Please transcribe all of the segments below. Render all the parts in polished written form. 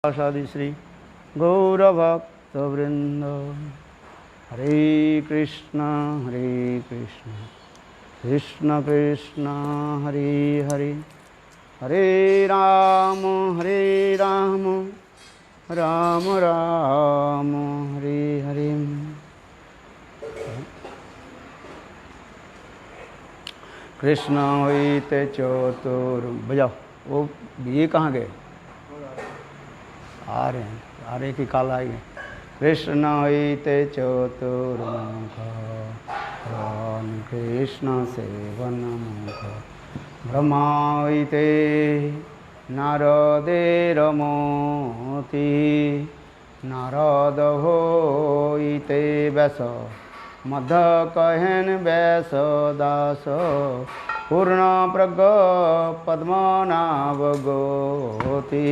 सदि श्री गौरभक्तवृंद। हरे कृष्ण कृष्ण कृष्ण हरे हरे, हरे राम राम राम हरे हरे। कृष्ण होते चतुर, बजाओ। वो ये कहाँ गए? आ रहे हैं, आ रहे कि काल आएंगे। कृष्ण होते चतुर्मुख, कृष्ण सेवन मुख। ब्रह्मा होते नारदेर मोती, नारद होते व्यास, मध कहन व्यास दास। पूर्ण प्रज्ञ पद्मनाभ गोती,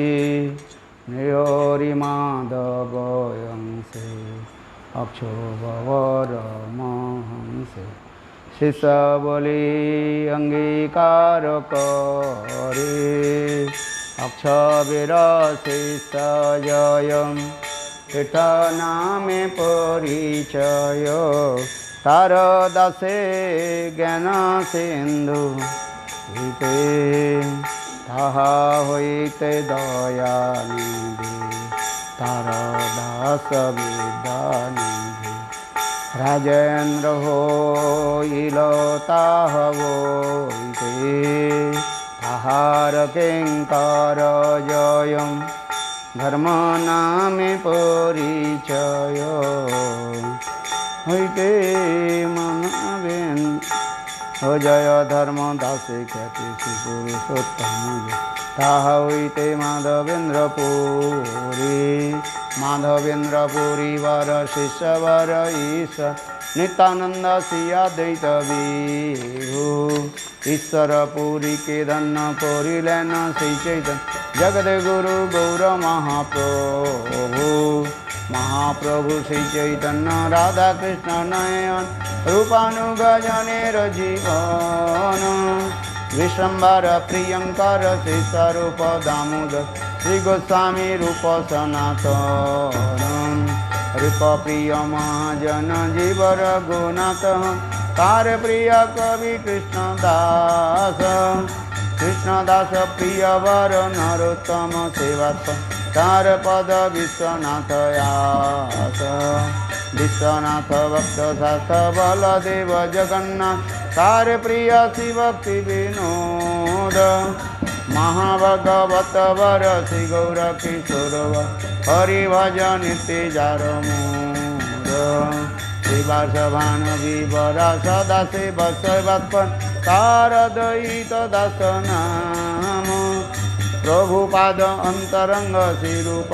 नयोरी माधवयंसे अक्षोभवर महंसे। शिष्य बोली अंगीकार करे, अक्षवीर शिष्य जयम। पीठ नामे परिचय, तार दासे ज्ञान सिंधु। ताहा होते दयानिधि, तार दास विद्यानिधि। राजेन्द्र होइल ताह होइते, ताहार किंकर जयम। धर्म नामे परिचय, होइते मनवेन। हो जय धर्म दासे ख्याति श्री पुरुषोत्तम। ताहा होइते माधवेन्द्र पुरी, माधवेन्द्र पुरी वर शिष्य वर ईश। नित्यानंद श्री अद्वैत विभु, ईश्वर पुरी के धन पुरी लेन श्री चैतन्य। जगत गुरु गौर महाप्रभु, महाप्रभु श्री चैतन्य राधा कृष्ण नयन। रूपानुगजनेर जीवन, विश्वम्बर प्रियंकर श्री स्वरूप दामोदर। श्री गोस्वामी रूप सनातन, रूप प्रिय महाजन जीवर गुनाथ। कार प्रिय कवि कृष्णदास, कृष्णदास प्रिय वर नरोत्तम सेवात्म। तार पद विश्वनाथ यास, विश्वनाथ भक्त शास्त्र बलदेव जगन्नाथ। तार प्रिय शिव भक्ति विनोद, महाभगवत वर श्री गौर किशोर। हरि भजन नित्य जार मोद, श्रीवास भानु विवरा सदा शिव सेवात्मन। तार द्वैत दास नाम, प्रभुपाद अंतरंग श्री रूप।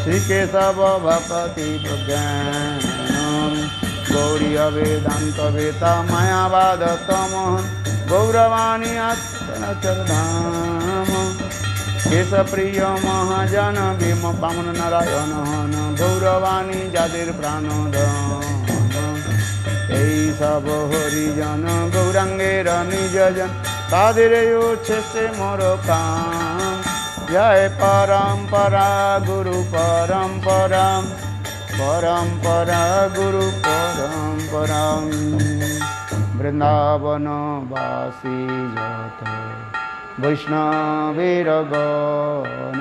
श्री केशव भक्ति प्रज्ञान, गौरी वेदांत वेता मायावाद तमोहन। गौरवाणी आत्मचरधाम, केश प्रिय महाजन भीम बामन नारायण हन। गौरवाणी जादिर प्राणधन, এই সব হরিজন গৌরাঙ্গের নিজজন। তাদের উচ্ছেছে মোর কাম, জয় পরম্পরা গুরু পরম্পরা, পরম্পরা গুরু পরম্পরা। বৃন্দাবনবাসী যত বৈষ্ণবের গণ,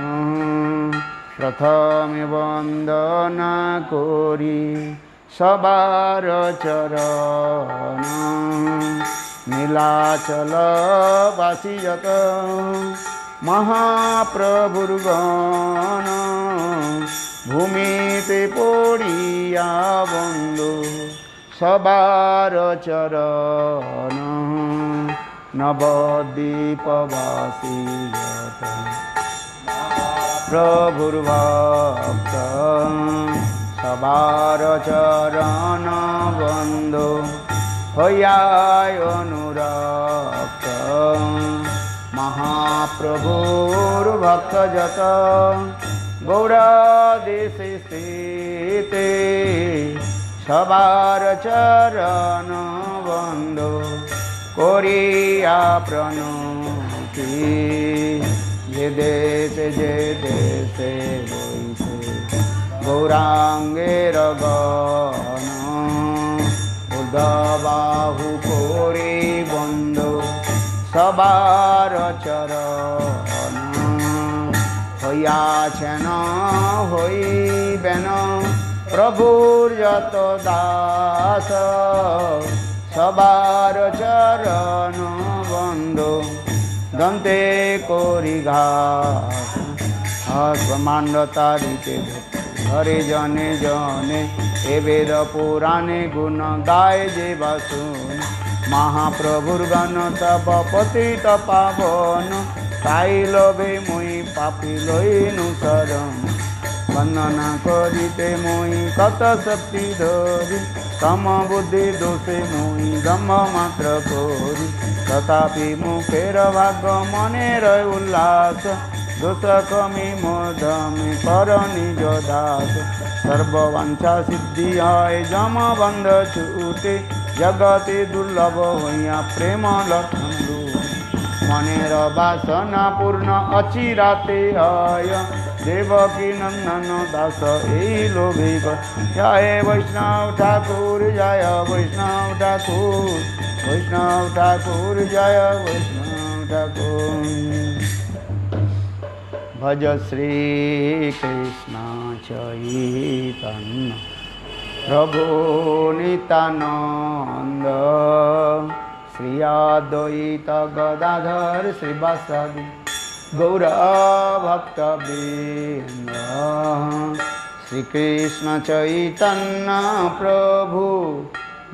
প্রথমে বন্দনা করি সবার চরণ। নীলাচল বাসী যত মহাপ্রভুর গণ, ভূমিতে পড়িয়া বন্দু সবার চরণ। নবদ্বীপবাসী যত প্রভুর ভক্ত, সবার চরণ বন্ধু হইয়ায় অনুরক্ত। মহাপ্রভুর ভক্ত যত গৌড় দেশে স্থিতে, সবার চরণ বন্ধু করিয়া প্রণতি। যে দেশে বইছে গৌরাঙ্গের গণ উর্ধবাহু করি বন্ধ সবার চরণ হইয়াছেন হইবেন প্রভুর যত দাস সবার চরণ বন্ধ দন্তে করি ঘাস ব্রহ্মাণ্ড তারিতে হরে জনে জনে এ বেদ পুরাণে গুণ গায় যে বাসুন মহাপ্রভুর গান তব পতিত পাবন তাই লোভে মুই পাপি লইনু শরণ বন্দনা করিতে মুই কত শক্তি ধরি তম বুদ্ধি দোষে মুই ব্রহ্ম মাত্র করি তথাপি মুখের ভাগ্য মনের উল্লাস দোষ কমি মোধমে কর নিজ দাস সর্ববাঞ্ছা সিদ্ধি হয় জম বন্ধ ছুটে জগতে দুর্লভ হইয়া প্রেম লক্ষণ মনের বাসনা পূর্ণ অচিরাতে হয় দেবকী নন্দন দাস এই লোভে জয় বৈষ্ণব ঠাকুর জয় বৈষ্ণব ঠাকুর বৈষ্ণব ঠাকুর জয় বৈষ্ণব ঠাকুর ভজ শ্রী কৃষ্ণ চৈতন্য প্রভু নিত্যানন্দ শ্রী অদ্বৈত গদাধর শ্রীবাসাদি গৌর ভক্তবৃন্দ শ্রীকৃষ্ণ চৈতন্য প্রভু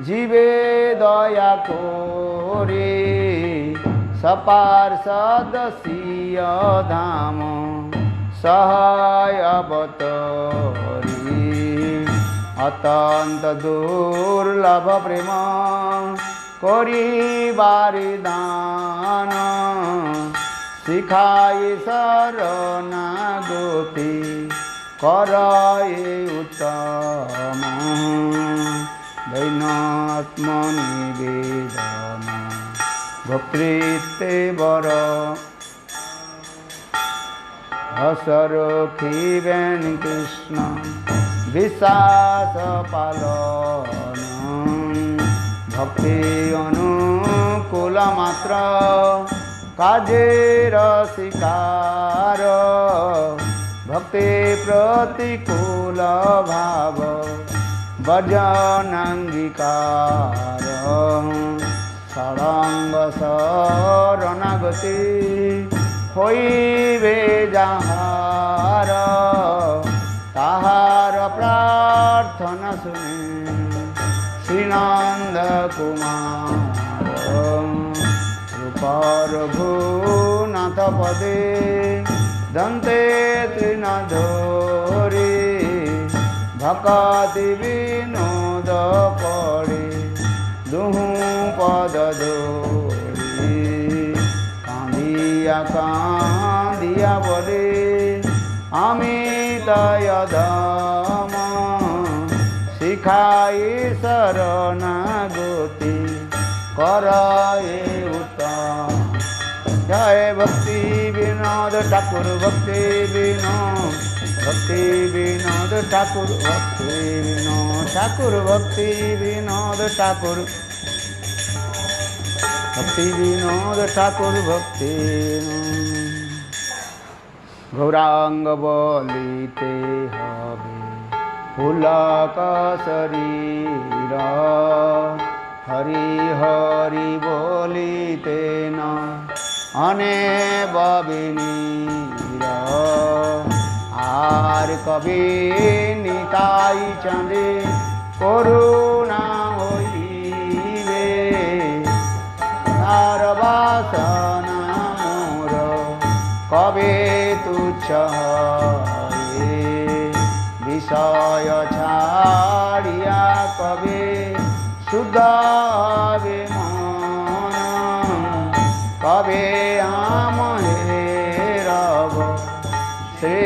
জীবে দয়া করে সপার্ষদ সিয় ধাম সহায় অবতরি অত্যন্ত দুর্লভ প্রেম করিবারি দান শিখাই শরণাগতি করয়ে উত্তম দৈন আত্মনিবেদন ভক্তিতে বড় হসরখিবেন কৃষ্ণ বিশ্বাস পালন ভক্তি অনুকূল মাত্র কাজের শিকার ভক্তি প্রতিকূল ভাব বর্জনাঙ্গীকার ষড়ঙ্গ শরণাগতি হইবে যাহার তাহার প্রার্থনা শুনে শ্রীনন্দ কুমার রূপর ভূনাথ পদে দন্তে তৃণধরে ভকতি বিনোদ পড়ে দুহু পদ ধরি কাঁদিয়া কাঁদিয়া বলে আমি তয় ধম শিখাই শরণাগতি করয়ে উত্তম জয় ভক্তি বিনোদ ঠাকুর ভক্তি বিনোদ ঠাকুর ভক্তি বিনোদ ঠাকুর ভক্তি বিনোদ ঠাকুর ভক্তি বিনোদ ঠাকুর ভক্তি গৌরাঙ্গ বলিতে হবে ফুলক শরীর হরি হরি বলিতে না অনে ববিনীর আর কবি নিতাই চাঁদে করুণা হইবে তার বাসনা মোর কবে তুচ্ছ হয় বিষয় ছাড়িয়া কবে শুদ্ধ হবে মন কবে আমহে রব শ্রী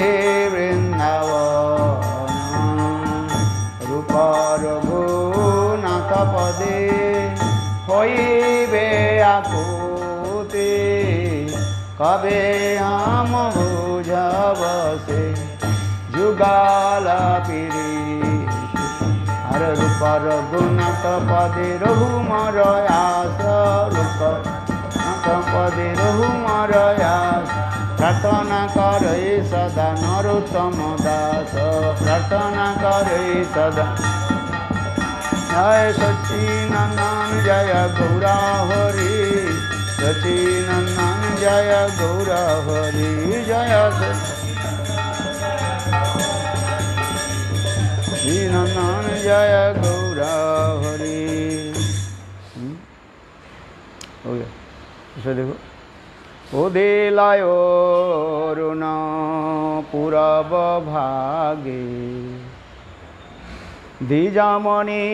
বৃন্দাবন রূপর গুণাথ পদে হইবে আকুতি कबे हम बुझब से जुगाल पीरी हर रूपर गुणत पदे रहु मर आस रूप पदे रहु मर आस प्रार्थना करे सदा नरोत्तम दास प्रार्थना करे सदा जय सच्चिदानंद जय गौरा हरि सच्चिदानंद जय गौरा हरि जय सच्चिदानंद जय गौरा हरि। हो गया इसे देखो उदिलायोरुण पूरब भागे द्विजमणि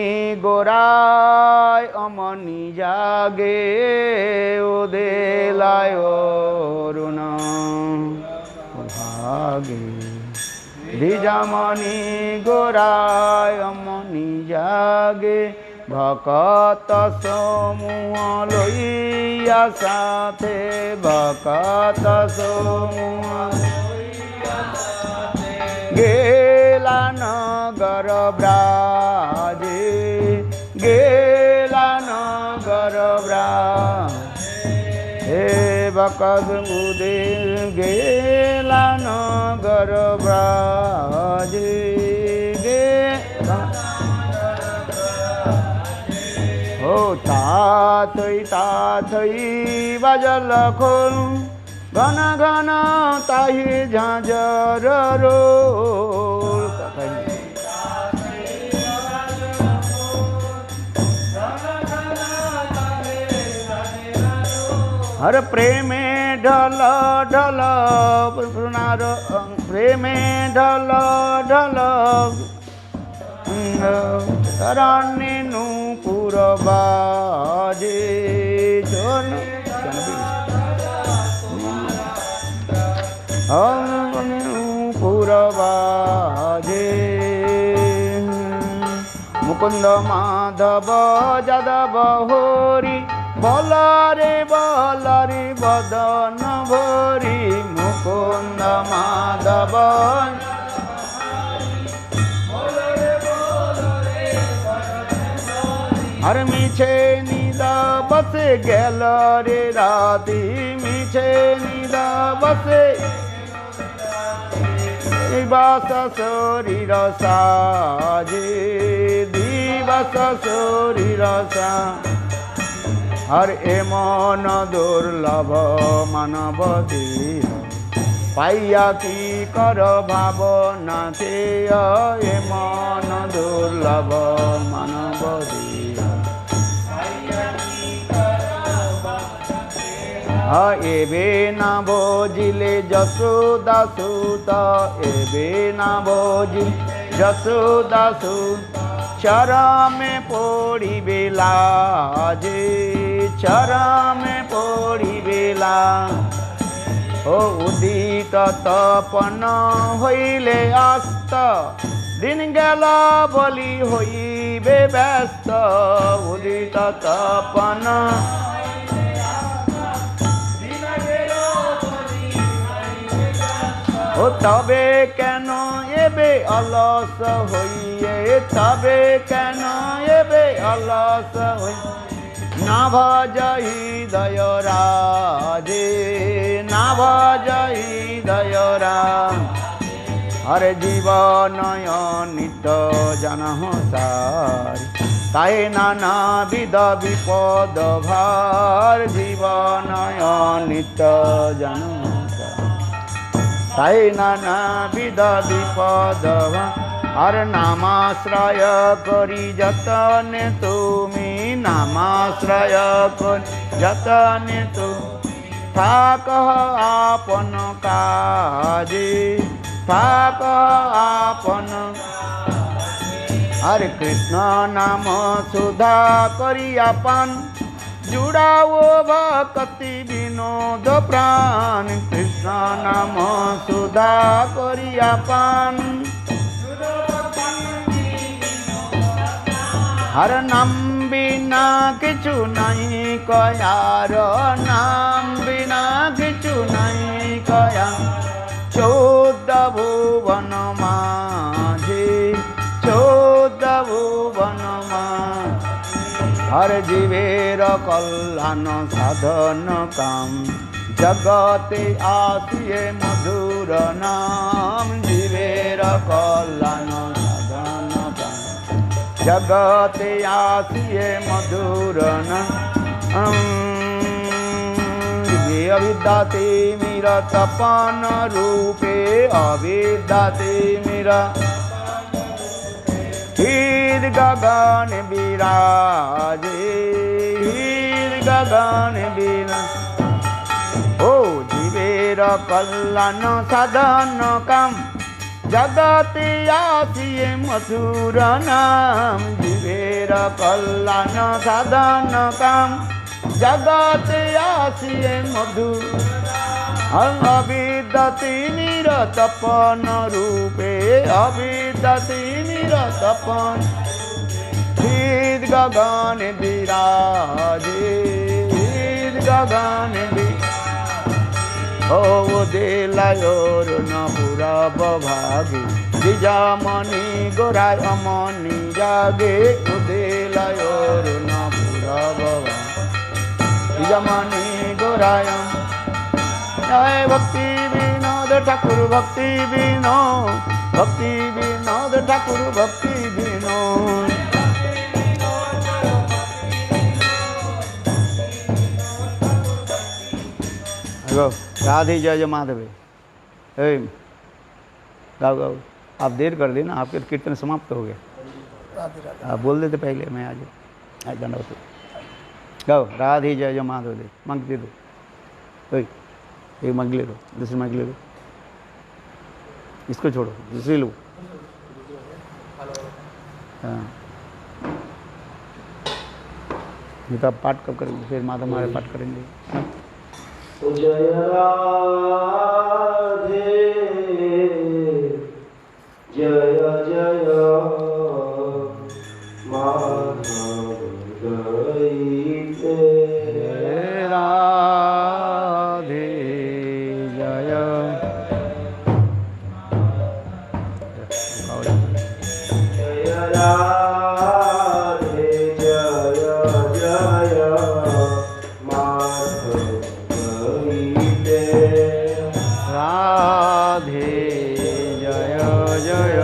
गोराय अमनि जागे उदिलायोरुण भागे द्विजमणि गोराय अमनि जागे भकत समूह लइया साथे भकत समूह गेला नगर ब्राजे गेला नगर हे भकत मुदे गेला नगर ब्राजे हो ताथै बाजल खोल घन घन ताही झाँझर रोल हर प्रेमे ढल ढल प्रेमे ढल ढल तराने नूपुर बाजे नूपुर बाजे मुकुंद माधव जादव होरी बलरे बदन भोरी मुकुंद माधव हर मिछे निद बसे गेल रे राती मिछे निद बसे दिवस शरीर साजे दिवस शरीर सा हर ए मन दुर्लभ मानव देह पाइया की कर भावना थे ए मन दुर्लभ मानव देह एबे ना भोजिले जसोदा सूत एबे ना भोजिले जसोदा सूत चरमे पड़ी बेला जे चरमे पड़ी बेला ओ उदित तपन हईले आस्त दिन गेला बलि हईबे व्यस्त उदित तपन ओ तबे केन एबे अलस हइए तबे केन एबे अलस हई ना भजहि दयराजे ना भजहि दयरा हरे जीवन नित जनह सार ताए नाना विध विपद भार जीवन नित जनह ताई नाना विध विपद हर नामाश्रय करी जतने तुमी नामाश्रय करी जतने तु थाक आपन काजे थाक आपन हरे कृष्ण नाम सुधा करी आपन जुड़ाओ भक्ति विनोद प्राण कृष्ण नाम सुधा करिया पान हर नाम बिना बिना किछु नहीं कयार नाम बिना किछु नहीं कया 14 भुवन माझे 14 भुवन हर जीवेर कल्याण साधन काम जगते आसिए मधुर नाम जीवेर कल्याण साधन काम जगते आसिए मधुर नाम अविद्याते मेरा तपन रूपे अविद्याते मेरा हीर गगन विराजे हीर गगन विराज ओ जीवेर कल्याण साधन काम जगते आसिए मधुर नाम जीवेर कल्याण साधन काम जगते आसिए मधुर अविद्यति निरतपन रूपे अविद्यति निरतपन हीर गगन विराजे हीर गगन ओ देलायोर न पूरब भागे द्विजामणि गोराय अमनि जागे ओ देलायोर न पूरब भागे द्विजामणि गोराय जय भक्ति विनोद ठाकुर भक्ति विनोद ठाकुर भक्ति विनोद राधे जय जय माधव गाओ गाओ आप देर कर देना आपके कीर्तन समाप्त हो गया आप बोल देते पहले मैं आज दंडवत गाओ राधे जय जय माधव दे मंग दे दो एक मंग ले दो दूसरी मंग ले दो इसको छोड़ो दूसरी लो हाँ ये तो आप पाठ कब करेंगे फिर माधव हमारे पाठ करेंगे हाँ? जय राधे जय जय माधव गईते राधे जय जय राधे जय जय माधव गईते राधे जय जय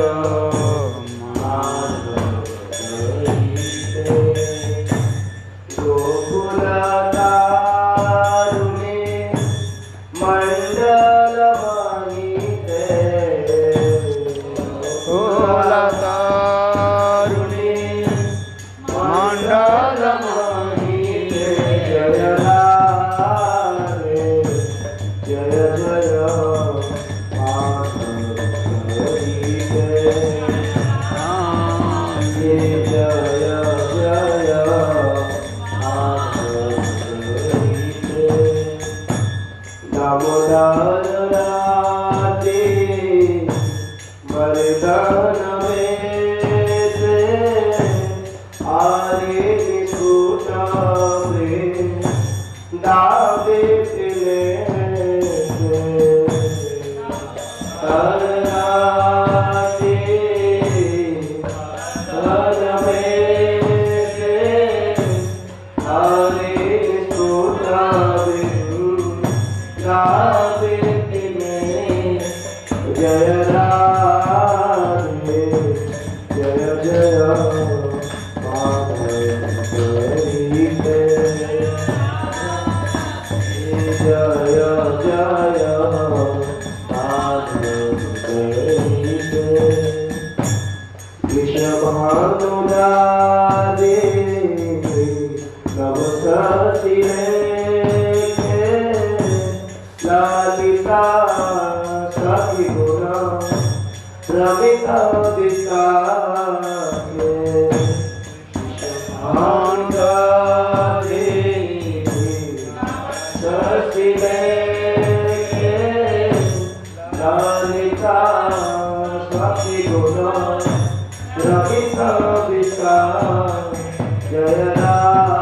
जय राम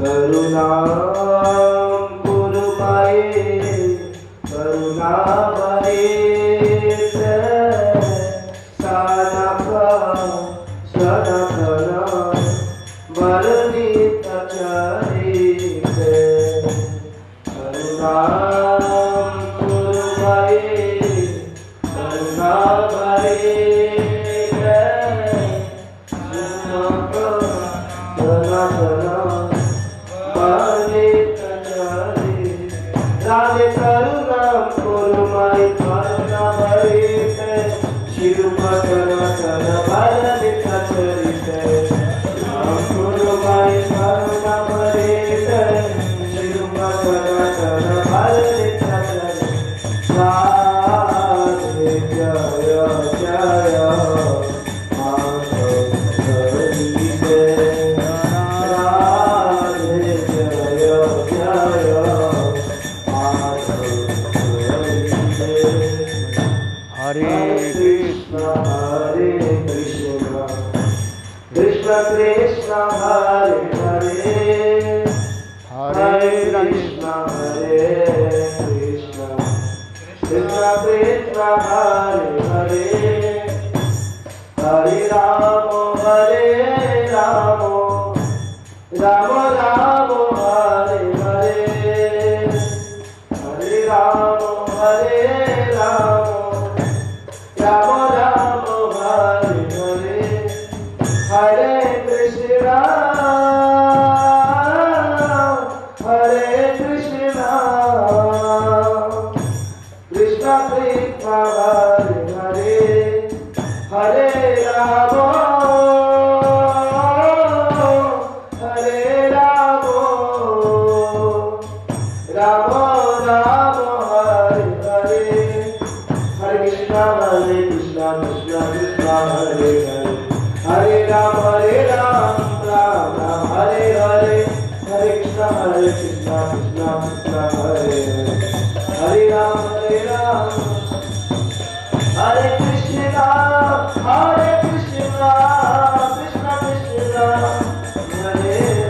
करुणा गुरुमाये करुणा भरे सानका सनकना वर्णित चरित करुणा गुरुमाये करुणा भरे राधे करुणा गुरुमाई करुणा भरे शिरुपकरण कर भरने चरित गुरुमाई करुणा भरे शिरुपकरण कर भरने चरित राधे जय जय Krishna Krishna Hare Hare Hare Krishna Hare Krishna Krishna Krishna Hare Hare Hare Rama Hare Rama Rama Rama Hare Hare Hare Rama Hare Rama Rama Rama Hare Hare Hare Krishna Hare Krishna Krishna Krishna Hare Hare Hare Rama Hare Rama Rama Rama Hare Hare Hare Krishna Krishna Krishna Hare Hare Hare Ram Ram Ram Hare Hare Hare Krishna Krishna Krishna Hare Hare Hare Ram Hare Krishna Krishna Krishna Hare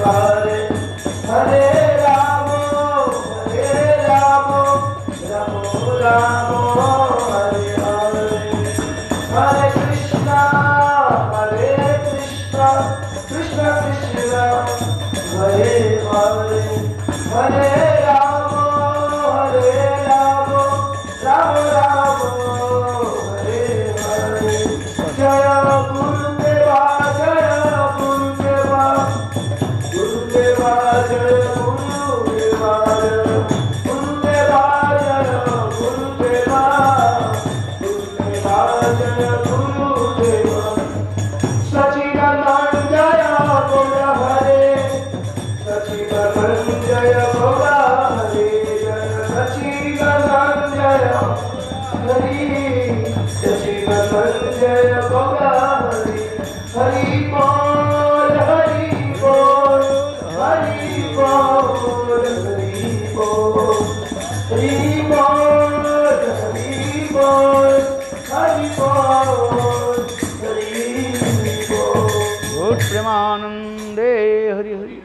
Hare Hare Ram Ram Ram Hare Hare Hare Krishna Krishna Krishna Hare Hare Hare Rama Rama Rama Hare Hare Jaya Gurudeva Jaya Gurudeva Gurudeva Jaya Gurudeva Gurudeva Jaya Gurudeva Gurudeva Jaya Gurudeva Sachidanand Jaya Goda Hare Sachidanand Jaya Goda Hare Sachidanand Jaya Hari Sachidanand Jaya Goda Hare Hari Bol Hari Bol Hari Bol Hari Bol Hari Bol Hari Bol Hari Bol प्रेमानंदे हरि हरि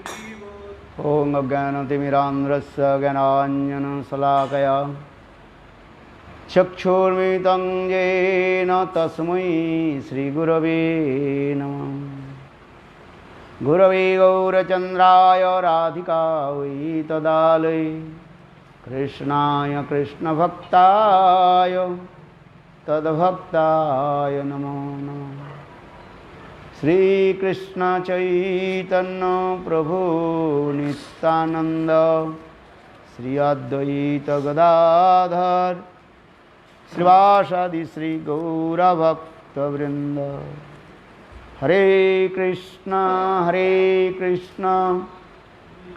ओम अज्ञानतिमिरान्ध्रस्य ज्ञानाञ्जनशलाकया चक्षुर्मिलितं येन तस्मै श्रीगुरवे नमः गुरवे गौरचन्द्राय राधिकायै तदालये कृष्णाय कृष्णभक्ताय तद्भक्ताय नमो नमः श्री कृष्ण चैतन्य प्रभु नित्यानंद श्री अद्वैत गदाधर श्रीवासादि श्री गौरभक्तवृंद हरे कृष्ण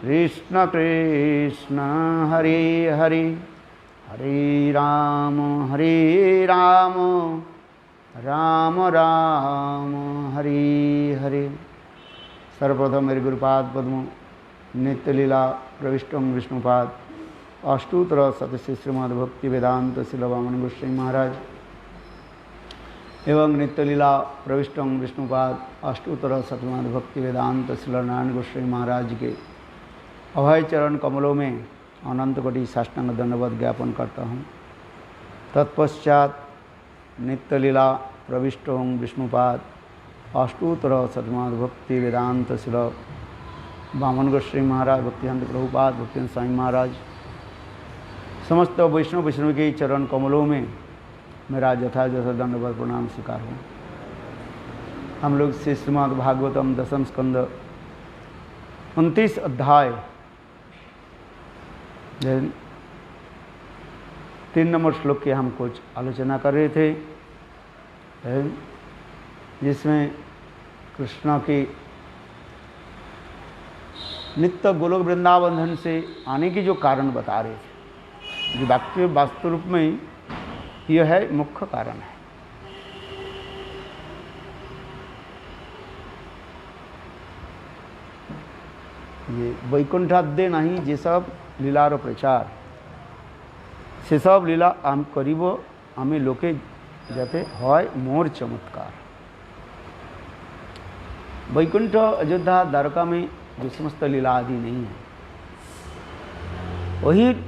कृष्ण कृष्ण हरे हरे हरे राम राम राम हरे हरे। सर्वप्रथम मेरे गुरुपाद पद्म नित्य लीला प्रविष्टम विष्णुपाद अष्टोत्तर सतश्री श्रीमद् भक्ति वेदांत शिल वामन गोस्वामी महाराज एवं नित्यलीला प्रविष्टं विष्णुपाद अष्टोत्तर शतमान भक्ति वेदांत श्री नारायण गोस्वामी महाराज के अभय चरण कमलों में अनंत कोटि साष्टांग दंडवत ज्ञापन करता हूँ। तत्पश्चात नित्यलीला प्रविष्टं विष्णुपाद अष्टोत्तर शतमान भक्ति वेदांत श्री वामन गोस्वामी महाराज, भक्तिवेदांत प्रभुपाद, भक्तिवेदांत स्वामी महाराज, समस्त वैष्णव के चरण कमलों में मेरा यथा दंडवत प्रणाम स्वीकार हूँ। हम लोग श्री श्रीमद् भागवतम दशम स्कंद 29 अध्याय 3 नंबर श्लोक की हम कुछ आलोचना कर रहे थे, जिसमें कृष्ण की नित्य गोलोक वृंदावन से आने की जो कारण बता रहे थे, जो वास्तव रूप में यह है मुख्य कारण है। ये वैकुंठाद्य नहीं जे सब लीलार प्रचार से सब लीला आम करीब आमे लोके जाते হয় मोर चमत्कार। वैकुंठ अयोध्या द्वारका में जो समस्त लीला आदि नहीं है,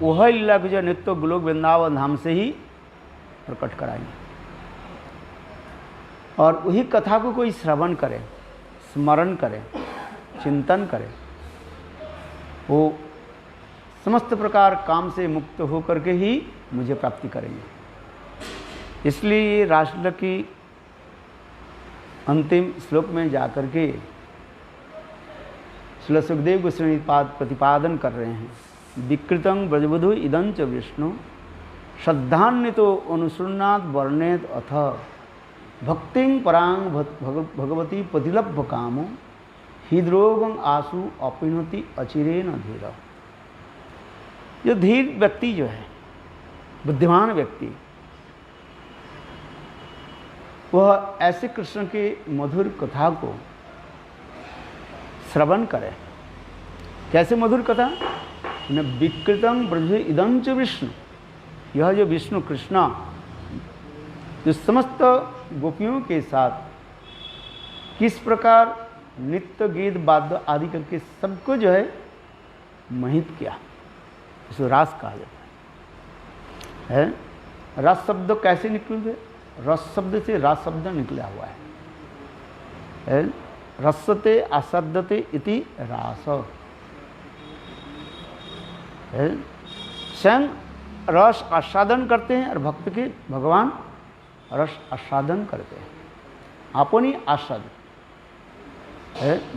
वह लीला को जो नित्य गोलोक वृंदावन धाम से ही प्रकट कराएंगे। और वही कथा को कोई श्रवण करे, स्मरण करे, चिंतन करे, वो समस्त प्रकार काम से मुक्त होकर के ही मुझे प्राप्ति करेंगे। इसलिए ये राष्ट्र की अंतिम श्लोक में जाकर के श्री सुखदेव गोस्वामी प्रतिपादन कर रहे हैं। विकृतं ब्रजवधु इदंच विष्णु श्रद्धान्वितो अनुसृणात् वर्णेत अथ भक्तिं परांग भगवती पतिलभ्य कामो हृद्रोगं आसु अपिनोति अचिरेण धीर। जो धीर व्यक्ति जो है, बुद्धिमान व्यक्ति, वह ऐसे कृष्ण के मधुर कथा को श्रवण करे। कैसे मधुर कथा? विकृतं ब्रज इदंच विष्णु, यह जो विष्णु कृष्ण जो समस्त गोपियों के साथ किस प्रकार नित्य गीत वाद्य आदि करके सबको जो है मोहित किया, इसको रास कहा जाता है। रस शब्द कैसे निकले? रस शब्द से रास शब्द निकला हुआ है। रसते आसाद्यते इति रास। स्वयं रस आस्वादन करते हैं और भक्त के भगवान रस आस्वादन करते हैं। अपनी आस्वादन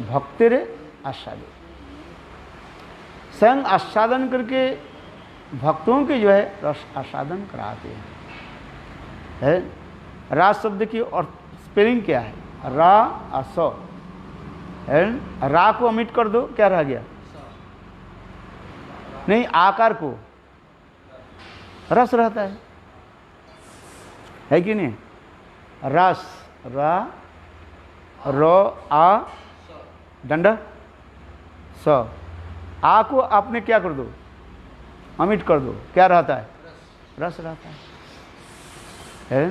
भक्ति रे आस्वादन, स्वयं आस्वादन करके भक्तों के जो है रस आस्वादन कराते हैं। रास शब्द की और स्पेलिंग क्या है? रा अस। रा को अमिट कर दो, क्या रह गया? नहीं, आकार को रस रहता है कि नहीं? रस, रा, रो, आ, दंड, स। आ को आपने क्या कर दो? अमिट कर दो, क्या रहता है? रस रहता है।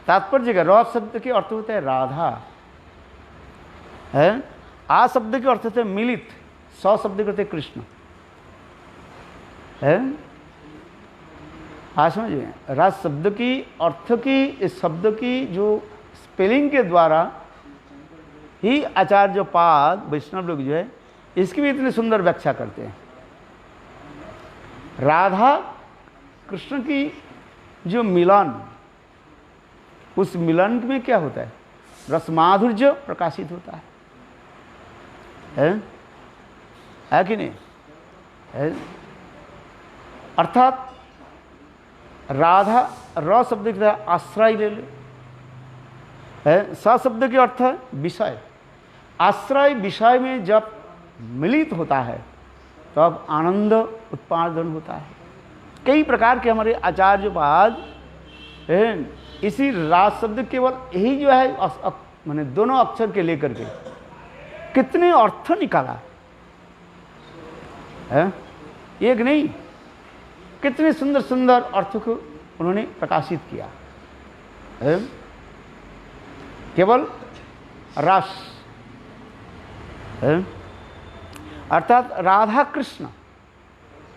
तात्पर्य का र शब्द के अर्थ होता है राधा, है। आ शब्द के अर्थ होते मिलित, स शब्द के अर्थ कृष्ण, है। आज समझिए, रस शब्द की अर्थ की, इस शब्द की जो स्पेलिंग के द्वारा ही आचार्य पाद वैष्णव लोग जो है इसकी भी इतनी सुंदर व्याख्या करते हैं। राधा कृष्ण की जो मिलन, उस मिलन में क्या होता है? रसमाधुर्य प्रकाशित होता है कि नहीं? है। अर्थात राधा, र शब्द के आश्रय ले ले, है। स शब्द के अर्थ है विषय। आश्रय विषय में जब मिलित होता है तब आनंद उत्पादन होता है। कई प्रकार के हमारे आचार्यपाद इसी रास शब्द केवल यही जो है माने दोनों अक्षर के लेकर के कितने अर्थ निकाला है, एक नहीं, कितने सुंदर सुंदर अर्थ को उन्होंने प्रकाशित किया है। केवल रस है? अर्थात राधा कृष्ण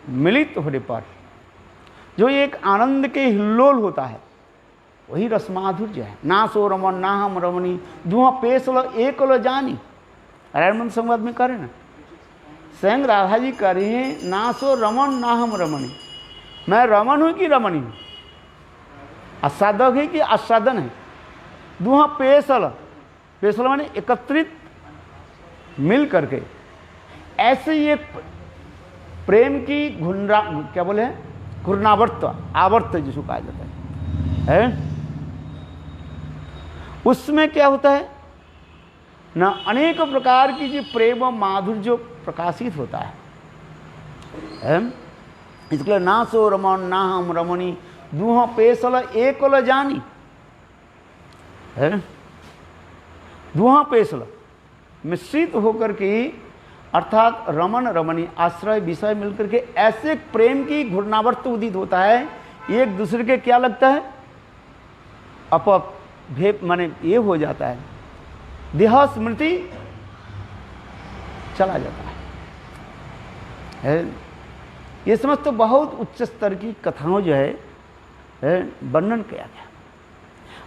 मिलित होने पर जो एक आनंद के हिल्लोल होता है वही रसमाधुर्य है। ना सो रमन ना हम रमणी दुआ पेशल एकल जानी, रायमन संवाद में करें ना, स्वयं राधा जी कह रही हैं ना सो रमन ना हम रमणी, मैं रमन हूँ कि रमणी हूँ, आस्वादक है कि आस्वादन है। दुआ पेशल, पेशल माने एकत्रित मिल करके ऐसे ये प्रेम की घुर्रा क्या बोले घूर्णावर्त आवर्त जिसको कहा जाता है? उसमें क्या होता है ना, अनेक प्रकार की जो प्रेम माधुर्य जो प्रकाशित होता है? इसलिए ना सो रमन ना हम रमणी दूह पेशल एकल जानी है। दूह पेशल मिश्रित होकर के अर्थात रमन रमणी आश्रय विषय मिलकर के ऐसे प्रेम की घूर्णावर्त उदित होता है, एक दूसरे के क्या लगता है अप भेप माने ये हो जाता है, देह स्मृति चला जाता है। ये समझ तो बहुत उच्च स्तर की कथाओं जो है वर्णन किया गया।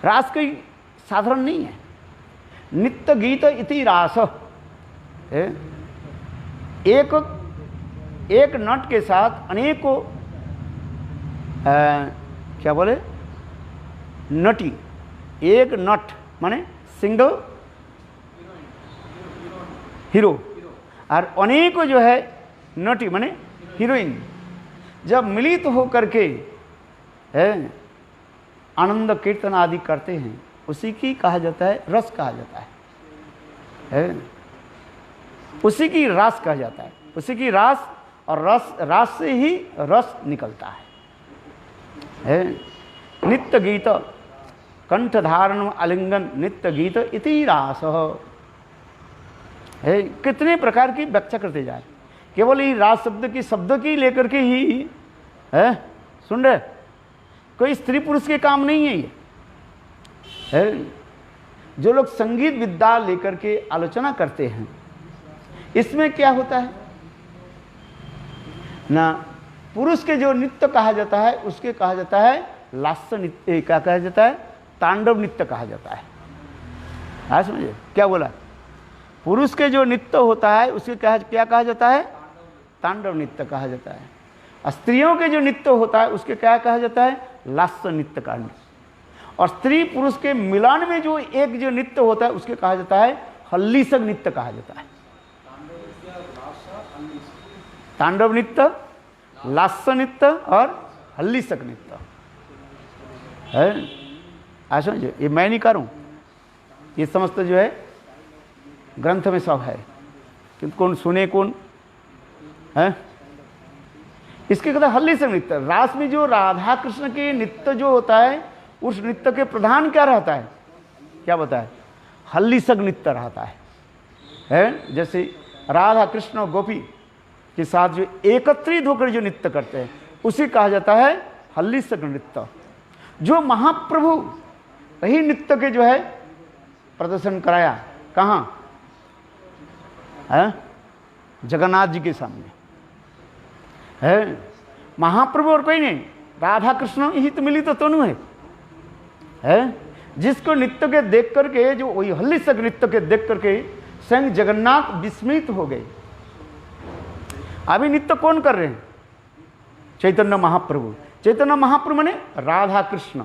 रास कोई साधारण नहीं है। नित्य गीत इति रास, एक नट के साथ अनेकों क्या बोले नटी, एक नट माने सिंगल हीरो और अनेकों जो है नटी माने हीरोइन जब मिलित होकर के आनंद कीर्तन आदि करते हैं उसी की कहा जाता है रस कहा जाता है, उसी की रास कहा जाता है, उसी की रास, और रास से ही रस निकलता है। नित्य गीत कंठ धारण आलिंगन नित्य गीत इति रास है। कितने प्रकार की व्याख्या करते जाए, केवल ये रास शब्द की लेकर के ही है, सुन रहे, कोई स्त्री पुरुष के काम नहीं है ये है। जो लोग संगीत विद्या लेकर के आलोचना करते हैं इसमें क्या होता है ना, पुरुष के जो नृत्य कहा जाता है उसके कहा जाता है लास्य नृत्य, क्या कहा जाता है तांडव नृत्य कहा जाता है। हाँ समझे क्या बोला, पुरुष के जो नृत्य होता है उसके क्या कहा जाता है तांडव नृत्य कहा जाता है। स्त्रियों के जो नृत्य होता है उसके क्या कहा जाता है लास्य नृत्य का नृत्य। और स्त्री पुरुष के मिलन में जो एक जो नृत्य होता है उसके कहा जाता है हल्लीसक नृत्य कहा जाता है। तांडव नृत्य, लास्य नृत्य और हल्लीसक नृत्य है। ऐसा ये मैं नहीं करूं, ये समस्त जो है ग्रंथ में सब है, किंतु कौन सुने कौन है। इसके कहता हल्लीसक नृत्य। रास में जो राधा कृष्ण के नृत्य जो होता है उस नृत्य के प्रधान क्या रहता है, क्या बताए हल्लीसक नृत्य रहता है। जैसे राधा कृष्ण और गोपी के साथ जो एकत्रित होकर जो नृत्य करते हैं उसे कहा जाता है हल्लीसक नृत्य। जो महाप्रभु वही नृत्य के जो है प्रदर्शन कराया कहाँ है, जगन्नाथ जी के सामने है। महाप्रभु और कोई नहीं, राधा कृष्ण ही तो मिली तो तनु है। जिसको नृत्य के देख करके जो वही हल्लीसक नृत्य के देख करके स्वयं जगन्नाथ विस्मित हो गए। अभी नृत्य कौन कर रहे हैं, चैतन्य महाप्रभु। चैतन्य महाप्रभु माने राधा कृष्ण,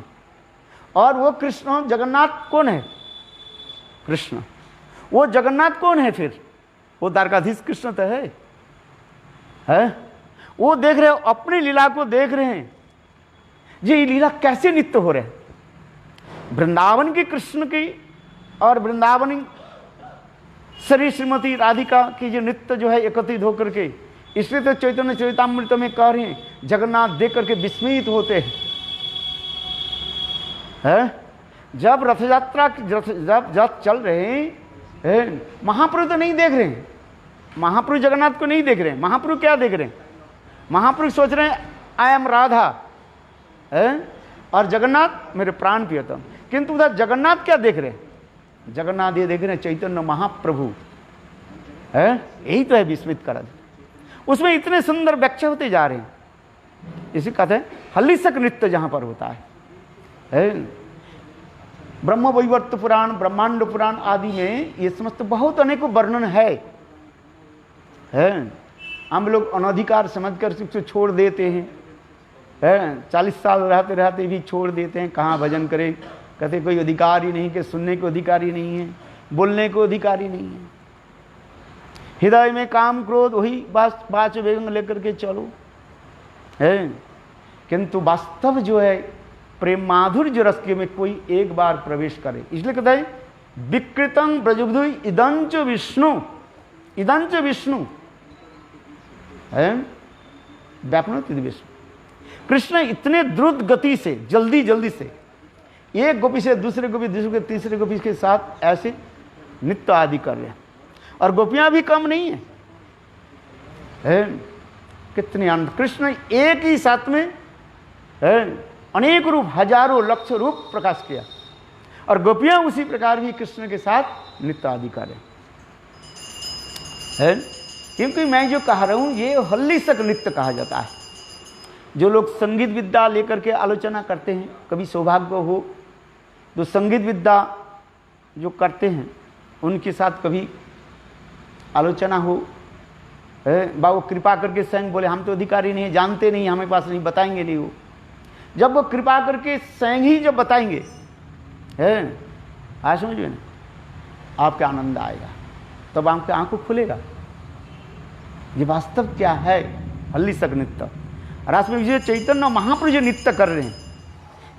और वो कृष्ण जगन्नाथ कौन है कृष्ण। वो जगन्नाथ कौन है फिर, वो द्वारकाधीश कृष्ण तो है। वो देख रहे हो अपनी लीला को देख रहे हैं, ये लीला कैसे नित्य हो रहे हैं। वृंदावन की कृष्ण की और वृंदावनी श्री श्रीमती राधिका की जो नृत्य जो है एकत्रित होकर के, इसलिए तो चैतन्य चरितामृत में कह रहे हैं जगन्नाथ देख करके विस्मित होते हैं। जब रथ यात्रा जब चल रहे हैं महाप्रभु तो नहीं देख रहे हैं, महाप्रभु जगन्नाथ को नहीं देख रहे हैं। महाप्रभु क्या देख रहे हैं, महाप्रभु सोच रहे हैं आई एम राधा है और जगन्नाथ मेरे प्राण प्रियतम। किंतु उधर जगन्नाथ क्या देख रहे हैं, जगन्नाथ ये देख रहे हैं चैतन्य महाप्रभु है, यही तो है विस्मित कर। उसमें इतने सुंदर व्याख्या होते जा रहे हैं। इसी कहते हैं हल्लीसक नृत्य जहां पर होता है। ब्रह्म वैवर्त पुराण, ब्रह्मांड पुराण आदि में ये समस्त बहुत अनेकों वर्णन है। हम लोग अनधिकार समझकर शिक्षा छोड़ देते हैं। 40 साल रहते रहते भी छोड़ देते हैं। कहाँ भजन करें, कहते कोई अधिकार ही नहीं, कि सुनने को अधिकार ही नहीं है, बोलने को अधिकार ही नहीं है। हृदय में काम क्रोध वही बस 5 वेग लेकर के चलो है, किंतु वास्तव जो है प्रेम माधुर्य रस के में कोई एक बार प्रवेश करे। इसलिए कहते हैं विकृतं ब्रजबुधु इदंच विष्णु, इदंच विष्णु है व्यापनोति विष्णु। कृष्ण इतने द्रुत गति से जल्दी जल्दी से एक गोपी से दूसरे गोपी, दूसरे के तीसरे गोपी के साथ ऐसे नृत्य आदि कर रहे हैं। और गोपियां भी कम नहीं है, कितने आनंद। कृष्ण एक ही साथ में अनेक रूप, हजारों लक्ष रूप प्रकाश किया, और गोपियां उसी प्रकार भी कृष्ण के साथ नृत्य आदि कर रहे हैं। क्योंकि मैं जो कह रहा हूं ये हल्लीसक नृत्य कहा जाता है। जो लोग संगीत विद्या लेकर के आलोचना करते हैं, कभी सौभाग्य हो तो संगीत विद्या जो करते हैं उनके साथ कभी आलोचना हो, बाबू कृपा करके स्वयं बोले हम तो अधिकारी नहीं है, जानते नहीं, हमें पास नहीं, बताएंगे नहीं। वो जब वो कृपा करके स्वयं ही जब बताएंगे आज समझिए ना, आपका आनंद आएगा, तब आपकी आंखों खुलेगा ये वास्तव क्या है। हल्लीसक नृत्य रास में विजय चैतन्य महाप्रभु जो नृत्य कर रहे हैं,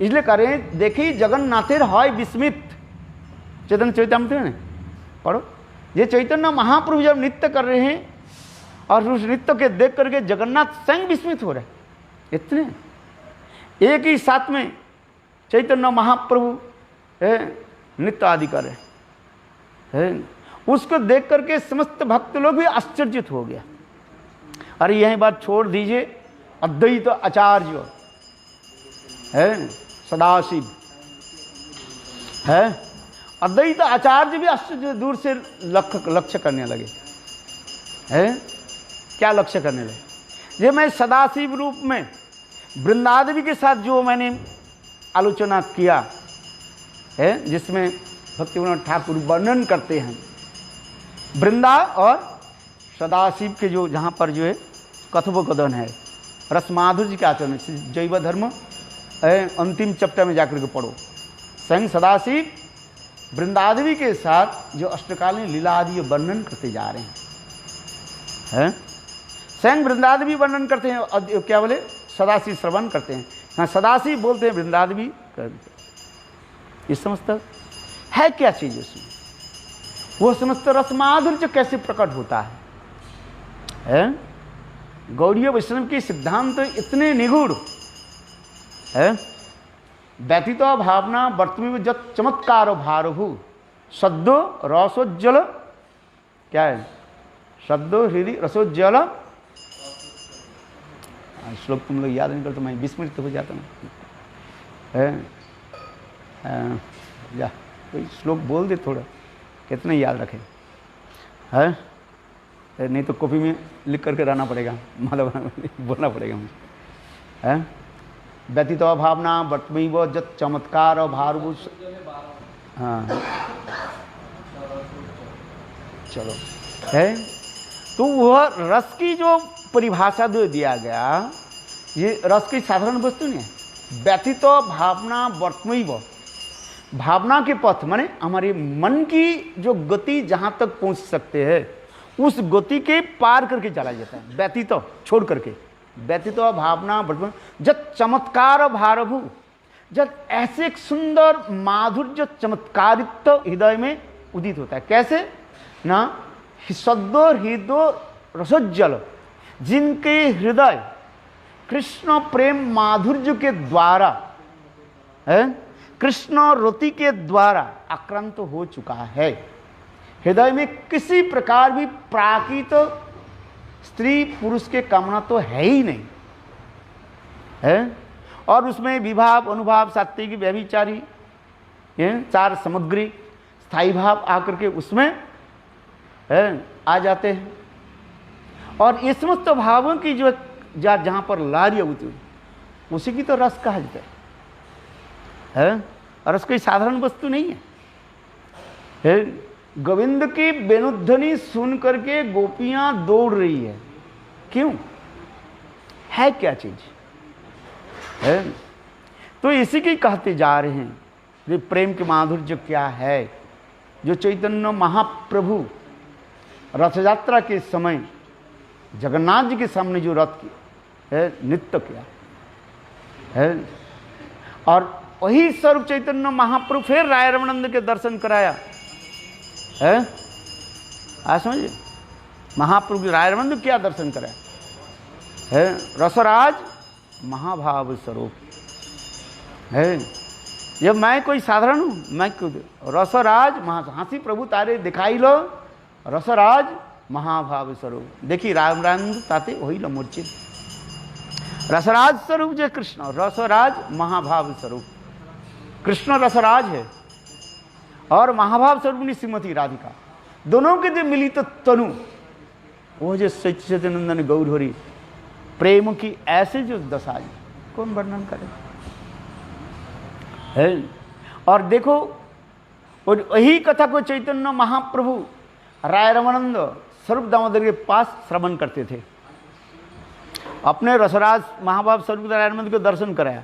इसलिए कर रहे हैं। देखिए जगन्नाथेर है विस्मित, चैतन्य चैतन्य ने पढ़ो, ये चैतन्य महाप्रभु जब नृत्य कर रहे हैं और उस नृत्य के देख करके जगन्नाथ स्वयं विस्मित हो रहे। इतने एक ही साथ में चैतन्य महाप्रभु नृत्य आदि कर रहे हैं, उसको देख करके समस्त भक्त लोग भी आश्चर्यित हो गया। अरे यही बात छोड़ दीजिए, अद्वैत आचार्य है सदाशिव है, अद्वैत आचार्य भी आश्चर्य दूर से लक्ष्य करने लगे हैं। क्या लक्ष्य करने लगे? ये मैं सदाशिव रूप में वृंदादेवी के साथ जो मैंने आलोचना किया है, जिसमें भक्तिविनोद ठाकुर वर्णन करते हैं वृंदा और सदाशिव के जो जहाँ पर जो है कथोपकथन है, रसमाधुर्य के आचरण, जैव धर्म अंतिम चैप्टर में जाकर के पढ़ो। स्वयं सदाशिव वृंदादेवी के साथ जो अष्टकालीन लीला आदि वर्णन करते जा रहे हैं, स्वयं वृंदादेवी वर्णन करते हैं, क्या बोले सदाशिव श्रवण करते हैं। हाँ सदाशिव बोलते हैं, वृंदादेवी करते। ये समस्त है क्या चीज उसमें, वो समस्त रसमाधुर्य कैसे प्रकट होता है? गौड़ीय वैष्णव के सिद्धांत इतने निगूढ़ है। व्यतीत भावना वर्तमान जत चमत्कार भारभू सद्दो रसोज्जल, क्या है सद्दो हृदय रसोज्जल, श्लोक तुम लोग याद नहीं करते, मैं विस्मृत हो जाता ना। या कोई श्लोक बोल दे थोड़ा, कितने याद रखें है, नहीं तो कॉपी में लिख करके रहना पड़ेगा, मतलब बोलना पड़ेगा मुझे है। व्यतीत भावना वर्तमीव जत चमत्कार और भारभू, हाँ चलो है। तो वह रस की जो परिभाषा जो दिया गया, ये रस की साधारण वस्तु नहीं है। व्यतीत भावना वर्तमीव, भावना के पथ माने हमारे मन की जो गति जहाँ तक पहुँच सकते हैं उस गति के पार करके चला जाता है। व्यतीत छोड़ करके, व्यतीत भावना वर्तमान जब चमत्कार भारभू, जब ऐसे एक सुंदर माधुर्य चमत्कारित हृदय में उदित होता है। कैसे ना, सद्दो हृदय रसोज्जल, जिनके हृदय कृष्ण प्रेम माधुर्य के द्वारा है, कृष्ण रति के द्वारा आक्रांत हो चुका है। हृदय में किसी प्रकार भी प्राकृत स्त्री पुरुष के कामना तो है ही नहीं है, और उसमें विभाव अनुभाव सात्विक व्यभिचारी चार सामग्री स्थायी भाव आकर के उसमें आ जाते हैं। और ये समस्त भावों की जो जहाँ पर लारी होती है उसी की तो रस कहा जाता है। रस कोई साधारण वस्तु नहीं है। गोविंद की वेणुध्वनि सुन करके गोपियां दौड़ रही है, क्यों? है क्या चीज है? तो इसी की कहते जा रहे हैं ये प्रेम के माधुर्य क्या है। जो चैतन्य महाप्रभु रथ यात्रा के समय जगन्नाथ जी के सामने जो रथ की नृत्य किया है, और वही स्वरूप चैतन्य महाप्रभु फिर राय रमानंद के दर्शन कराया है। आज समझिए, महाप्रभु राय रमानंद क्या दर्शन कराया है? रसराज महाभाव स्वरूप है। जब मैं कोई साधारण हूं, मैं रसराज हाथी प्रभु तारे दिखाई लो, रसराज महाभाव स्वरूप। देखिए राम राम ताते वही लो मूर्छित रसराज स्वरूप जो कृष्ण, रसराज महाभाव स्वरूप। कृष्ण रसराज है और महाभाव स्वरूप श्रीमती राधिका, दोनों के जो मिलित तनु, वो जो सच्चिदानंद गौर हो रही प्रेम की ऐसे जो दशा कौन वर्णन करे है। और देखो वही कथा को चैतन्य महाप्रभु राय रमानंद स्वरूप दामोदर के पास श्रवण करते थे। अपने रसराज महाभाव स्वरूप राय रमानंद को दर्शन कराया।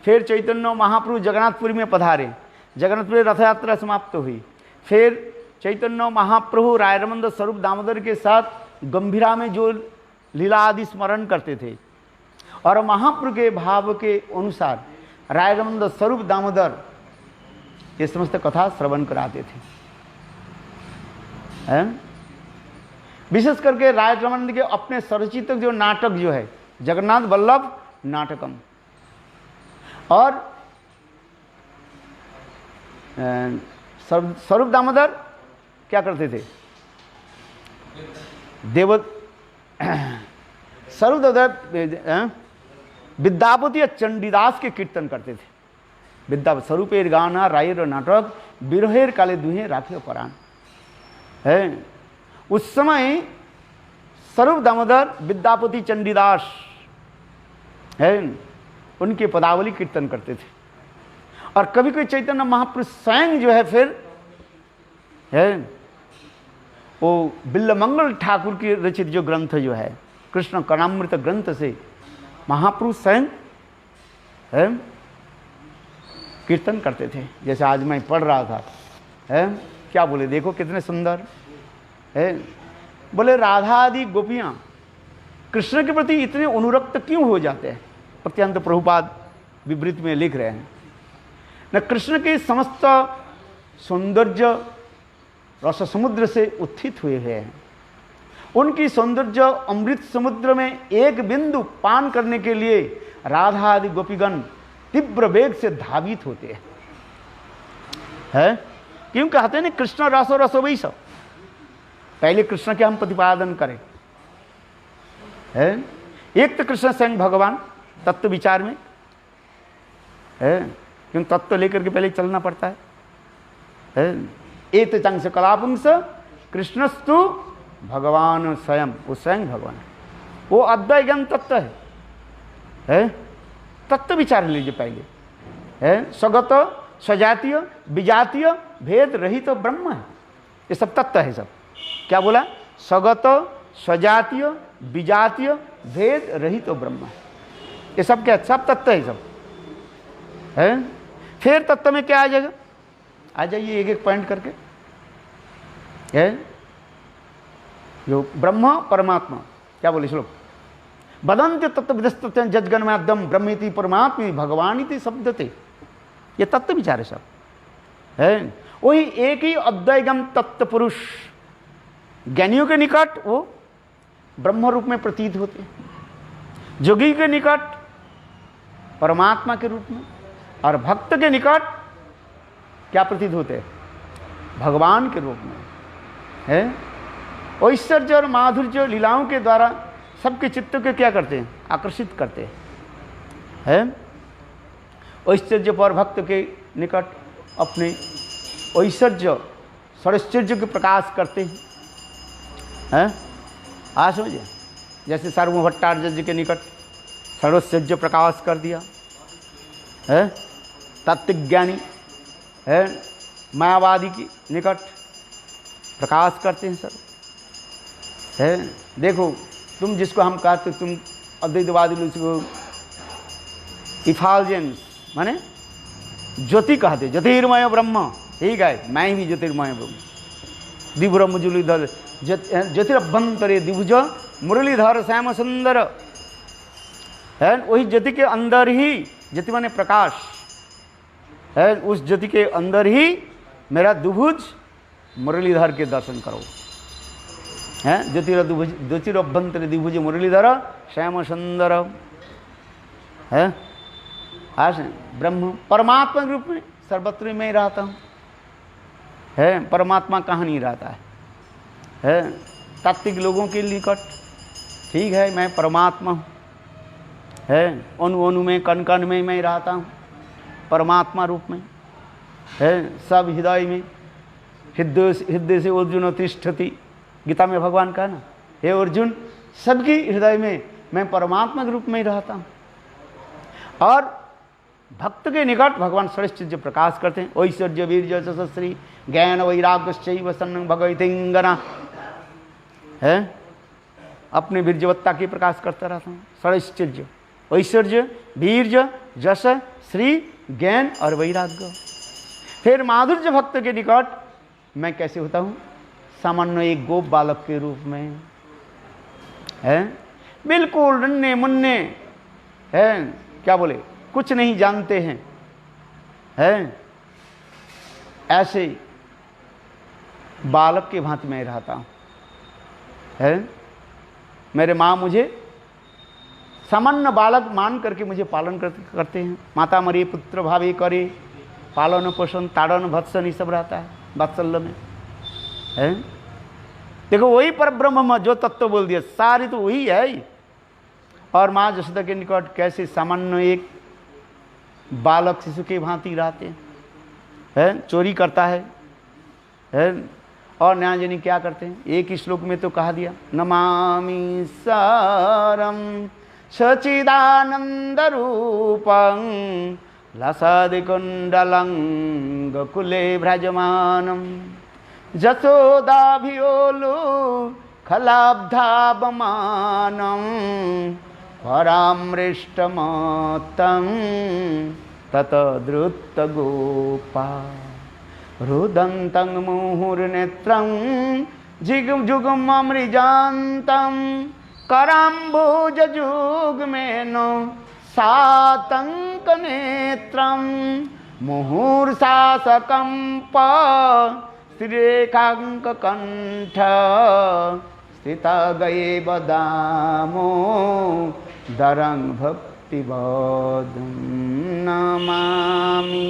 फिर चैतन्य महाप्रभु जगन्नाथपुरी में पधारे, जगन्नाथपुरी रथ यात्रा समाप्त हुई। फिर चैतन्य महाप्रभु राय रमानंद स्वरूप दामोदर के साथ गंभीरा में जो लीला आदि स्मरण करते थे, और महाप्रभु के भाव के अनुसार राय रमानंद स्वरूप दामोदर ये समस्त कथा श्रवण कराते थे। विशेष करके राय रमानंद के अपने स्वरचित जो नाटक जो है जगन्नाथ वल्लभ नाटकम, और स्वरूप दामोदर क्या करते थे? स्वरूप दामोदर विद्यापति या चंडीदास के कीर्तन करते थे। विद्या स्वरूपेर गाना रायर नाटक बिरहेर काले दुहे राखियो पराण है। उस समय स्वरूप दामोदर विद्यापति चंडीदास है उनके पदावली कीर्तन करते थे। और कभी कोई चैतन्य महापुरुष स्वयं जो है फिर है वो बिल्लमंगल ठाकुर की रचित जो ग्रंथ जो है कृष्ण कर्णामृत ग्रंथ से महापुरुष स्वयं है कीर्तन करते थे। जैसे आज मैं पढ़ रहा था है, क्या बोले देखो कितने सुंदर है। बोले राधा आदि गोपियां कृष्ण के प्रति इतने अनुरक्त क्यों हो जाते हैं? प्रत्यंत प्रभुपाद विवृत में लिख रहे हैं न, कृष्ण के समस्त सौंदर्य रस समुद्र से उत्थित हुए हैं। उनकी सौंदर्य अमृत समुद्र में एक बिंदु पान करने के लिए राधा आदि गोपीगण तीव्र वेग से धावित होते हैं। क्यों कहते हैं ना कृष्ण रसो रसो वही सब। पहले कृष्ण के हम प्रतिपादन करें है। एक तो कृष्ण स्वयं भगवान तत्व विचार में है, क्यों तत्व लेकर के पहले चलना पड़ता है। एक चंग कलापुंस कृष्णस्तु भगवान स्वयं, वो स्वयं भगवान है, वो अद्वैत ज्ञान तत्व है। तत्व विचार लीजिए पहले है। स्वगत स्वजातीय विजातीय भेद रहित तो ब्रह्म है, ये सब तत्व है। सब क्या बोला? स्वगत स्वजातीय विजातीय भेद रहित तो ब्रह्म है, ये सब क्या? सब तत्व है सब है। फिर तत्व में क्या आ जाएगा? आ जाइए एक एक पॉइंट करके है। जो ब्रह्म परमात्मा क्या बोले श्लोक? बदंत तत्व विदस्तु जजगन में अदम ब्रह्मीति परमात्मी भगवानीति शब्दते, ये तत्व विचार है सब है। वही एक ही अद्वैगम तत्व पुरुष ज्ञानियों के निकट वो ब्रह्म रूप में प्रतीत होते हैं, जोगी के निकट परमात्मा के रूप में, और भक्त के निकट क्या प्रतीत होते हैं? भगवान के रूप में है। ऐश्वर्य और माधुर्य लीलाओं के द्वारा सबके चित्त को क्या करते हैं? आकर्षित करते हैं। ऐश्वर्य पर भक्त के निकट अपने ऐश्वर्य षडश्चर्य के प्रकाश करते हैं। आज समझिए, जैसे सर्व भट्टाचार्य के निकट षडश्चर्य प्रकाश कर दिया है, तत्वज्ञानी है मायावादी के निकट प्रकाश करते हैं सर है। देखो तुम जिसको हम कहते तुम अद्वैतवादी लोग को इफालजेंस माने ज्योति कहते, ज्योतिर्मय ब्रह्म, ठीक है, मैं भी ज्योतिर्मय ब्रह्म। दिव्र मुरलीधर ज्योतिरभ्यंतरे दिभुज मुरलीधर श्याम सुंदर है। वही ज्योति के अंदर ही, ज्योति माने प्रकाश है, उस ज्योति के अंदर ही मेरा द्विभुज मुरलीधर के दर्शन करो है। ज्योतिरभ्यंतरे दिभुज मुरलीधर श्याम सुंदर है। आज ब्रह्म परमात्मा रूप में सर्वत्र में रहता हूँ है। परमात्मा कहाँ नहीं रहता है। तात्विक लोगों के निकट ठीक है, मैं परमात्मा हूँ है। अणु अणु में कण कण में मैं रहता हूँ परमात्मा रूप में है। सब हृदय में, हृदय से अर्जुन तिष्ठति, गीता में भगवान कहा ना, हे अर्जुन सबकी हृदय में मैं परमात्मा के रूप में ही रहता हूँ। और भक्त के निकट भगवान षडश्चर्य प्रकाश करते हैं। ऐश्वर्य वीर्य यशस्वी ज्ञान वैराग्य सन्न भगवतिंगना है। अपने वीर्यवत्ता की प्रकाश करता रहता हूँ। षडश्चर्य ऐश्वर्य वीर्य यश श्री ज्ञान और वैराग्य। फिर माधुर्य भक्त के निकट मैं कैसे होता हूँ? सामान्य एक गोप बालक के रूप में है, बिल्कुल नन्हे मुन्ने है, क्या बोले, कुछ नहीं जानते हैं ऐसे बालक के भांति मैं रहता हूँ है। मेरे माँ मुझे सामान्य बालक मान करके मुझे पालन करते हैं। माता मरे पुत्र भावे करे, पालन पोषण ताड़न भत्सन ये सब रहता है वात्सल्य में है। देखो वही पर ब्रह्म जो तत्व बोल दिया सारी तो वही है। और माँ जसोदा के निकट कैसे सामान्य एक बालक शिशु के भांति रहते हैं, चोरी करता है। और न्यायजनी क्या करते हैं? एक ही श्लोक में तो कहा दिया, नमामि सारम सचिदानंद रूपं लसदिकुंडलं गोकुले भ्रजमानं जसोदाभियोलु खलाब्धावमानं परामृष्टमतं ततद्रुतगोपा रुदन्तं मुहुर्नेत्रं जुगममृजान्तं कराम्बुजजुग्मेन सातङ्कनेत्रं मुहुर्शासकम्प श्रीरेखाङ्ककण्ठ स्थितगये बदामो दरं भक्तिबोधं नमामि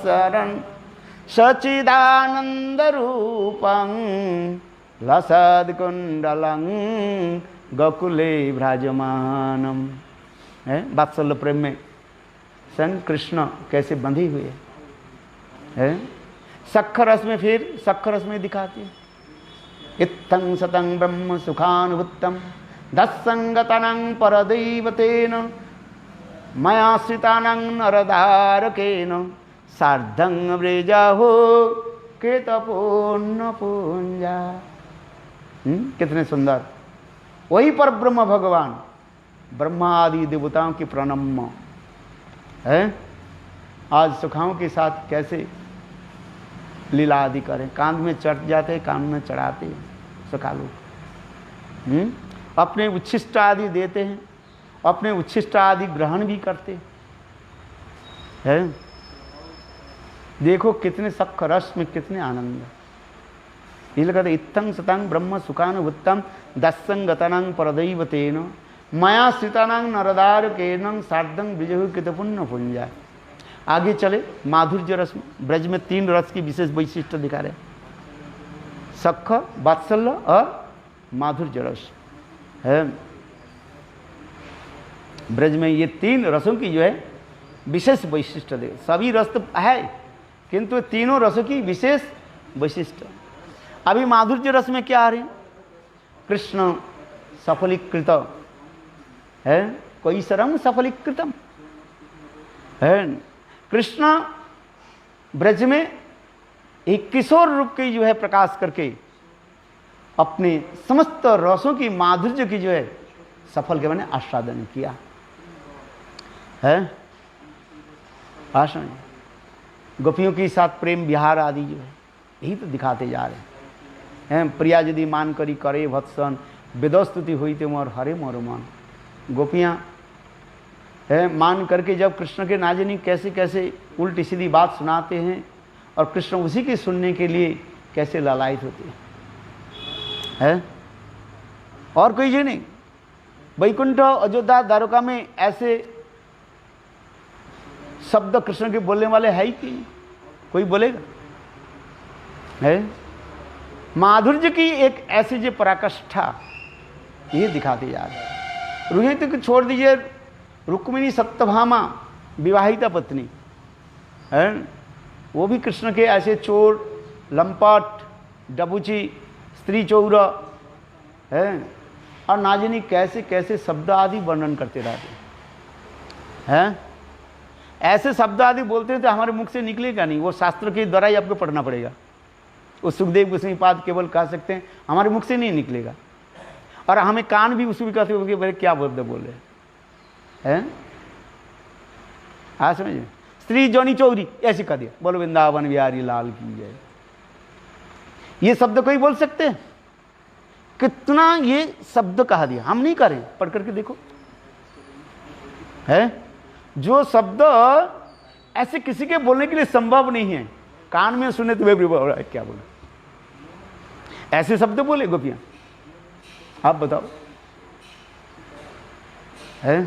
शरणं सच्चिदानन्दरूपं लसद्कुण्डलं गोकुले भ्राजमानम है। वात्सल्य प्रेम में संग कृष्ण कैसे बंधे हुए है। सख्य रस में फिर सख्य रस में दिखाते हैं, इत्थं सतं ब्रह्म सुखानुभुत्तम दस्संगतनं परदैवतेन मयाश्रितानं नरधारकेन सार्धं व्रजाहो केतपूर्ण पुंजा। कितने सुंदर। वही पर ब्रह्म भगवान ब्रह्मा आदि देवताओं की प्रणम्य है। आज सुखाओं के साथ कैसे लीला आदि करें, कांध में चढ़ जाते हैं, कान में चढ़ाते हैं सुखालु, अपने उच्छिष्ट आदि देते हैं, अपने उच्छिष्ट आदि ग्रहण भी करते हैं। देखो कितने सख्य रस में कितने आनंद है। ये लगा इत्थं सतं ब्रह्म सुखानुभुत्तम दस्संगतनं परदैवतेन मया श्रितानं नरदारकेन सार्धं विजहु कृतपुण्य पुंजा। आगे चले माधुर्य रस में, ब्रज में 3 रस की विशेष वैशिष्ट दिखा रहे, सख्य, वात्सल्य और माधुर्य रस है। ब्रज में ये 3 रसों की जो है विशेष वैशिष्ट दे। सभी रस तो है किंतु तीनों रसों की विशेष वैशिष्ट अभी माधुर्य रस में क्या आ रहे हैं? कृष्ण सफलीकृत है, कोई सरम सफलीकृतम है। कृष्ण ब्रज में एक किशोर रूप की जो है प्रकाश करके अपने समस्त रसों की माधुर्य की जो है सफल के मैंने आस्वादन किया है। भाषण गोपियों के साथ प्रेम विहार आदि जो है यही तो दिखाते जा रहे हैं। प्रिया यदि मान करी करे भत्सन, वेदस्तुति हुई ते मोर हरे मोर मन। गोपियाँ है मान करके जब कृष्ण के ना जानी कैसे कैसे उल्टी सीधी बात सुनाते हैं और कृष्ण उसी की सुनने के लिए कैसे लालायित होते हैं। और कोई ये नहीं। वैकुंठ अयोध्या द्वारका में ऐसे शब्द कृष्ण के बोलने वाले है ही कि कोई बोलेगा? है माधुर्य की एक ऐसी जो पराकाष्ठा ये दिखाते जा रहे हैं। रोहित को छोड़ दीजिए, रुक्मिणी सत्यभामा विवाहिता पत्नी है, वो भी कृष्ण के ऐसे चोर, लंपट, डबूची, स्त्री चौर है और ना जानी कैसे कैसे शब्द आदि वर्णन करते रहते हैं। ऐसे शब्द आदि बोलते हैं तो हमारे मुख से निकलेगा नहीं, वो शास्त्र के द्वारा ही आपको पढ़ना पड़ेगा। वो सुखदेव गोस्वामी पाद केवल कह सकते हैं, हमारे मुख से नहीं निकलेगा। और हमें कान भी उसको भी कहते हो कि भाई क्या बोल रहे हैं। हाँ समझिए, स्त्री जोनी चौरी ऐसे कह दिया, बोलो वृंदावन बिहारी लाल की जय। ये शब्द कोई बोल सकते हैं? कितना ये शब्द कहा दिया, हम नहीं करें, पढ़ करके देखो। है जो शब्द ऐसे किसी के बोलने के लिए संभव नहीं है, कान में सुने तो वे क्या बोले, ऐसे शब्द बोले गोपियां। आप बताओ है?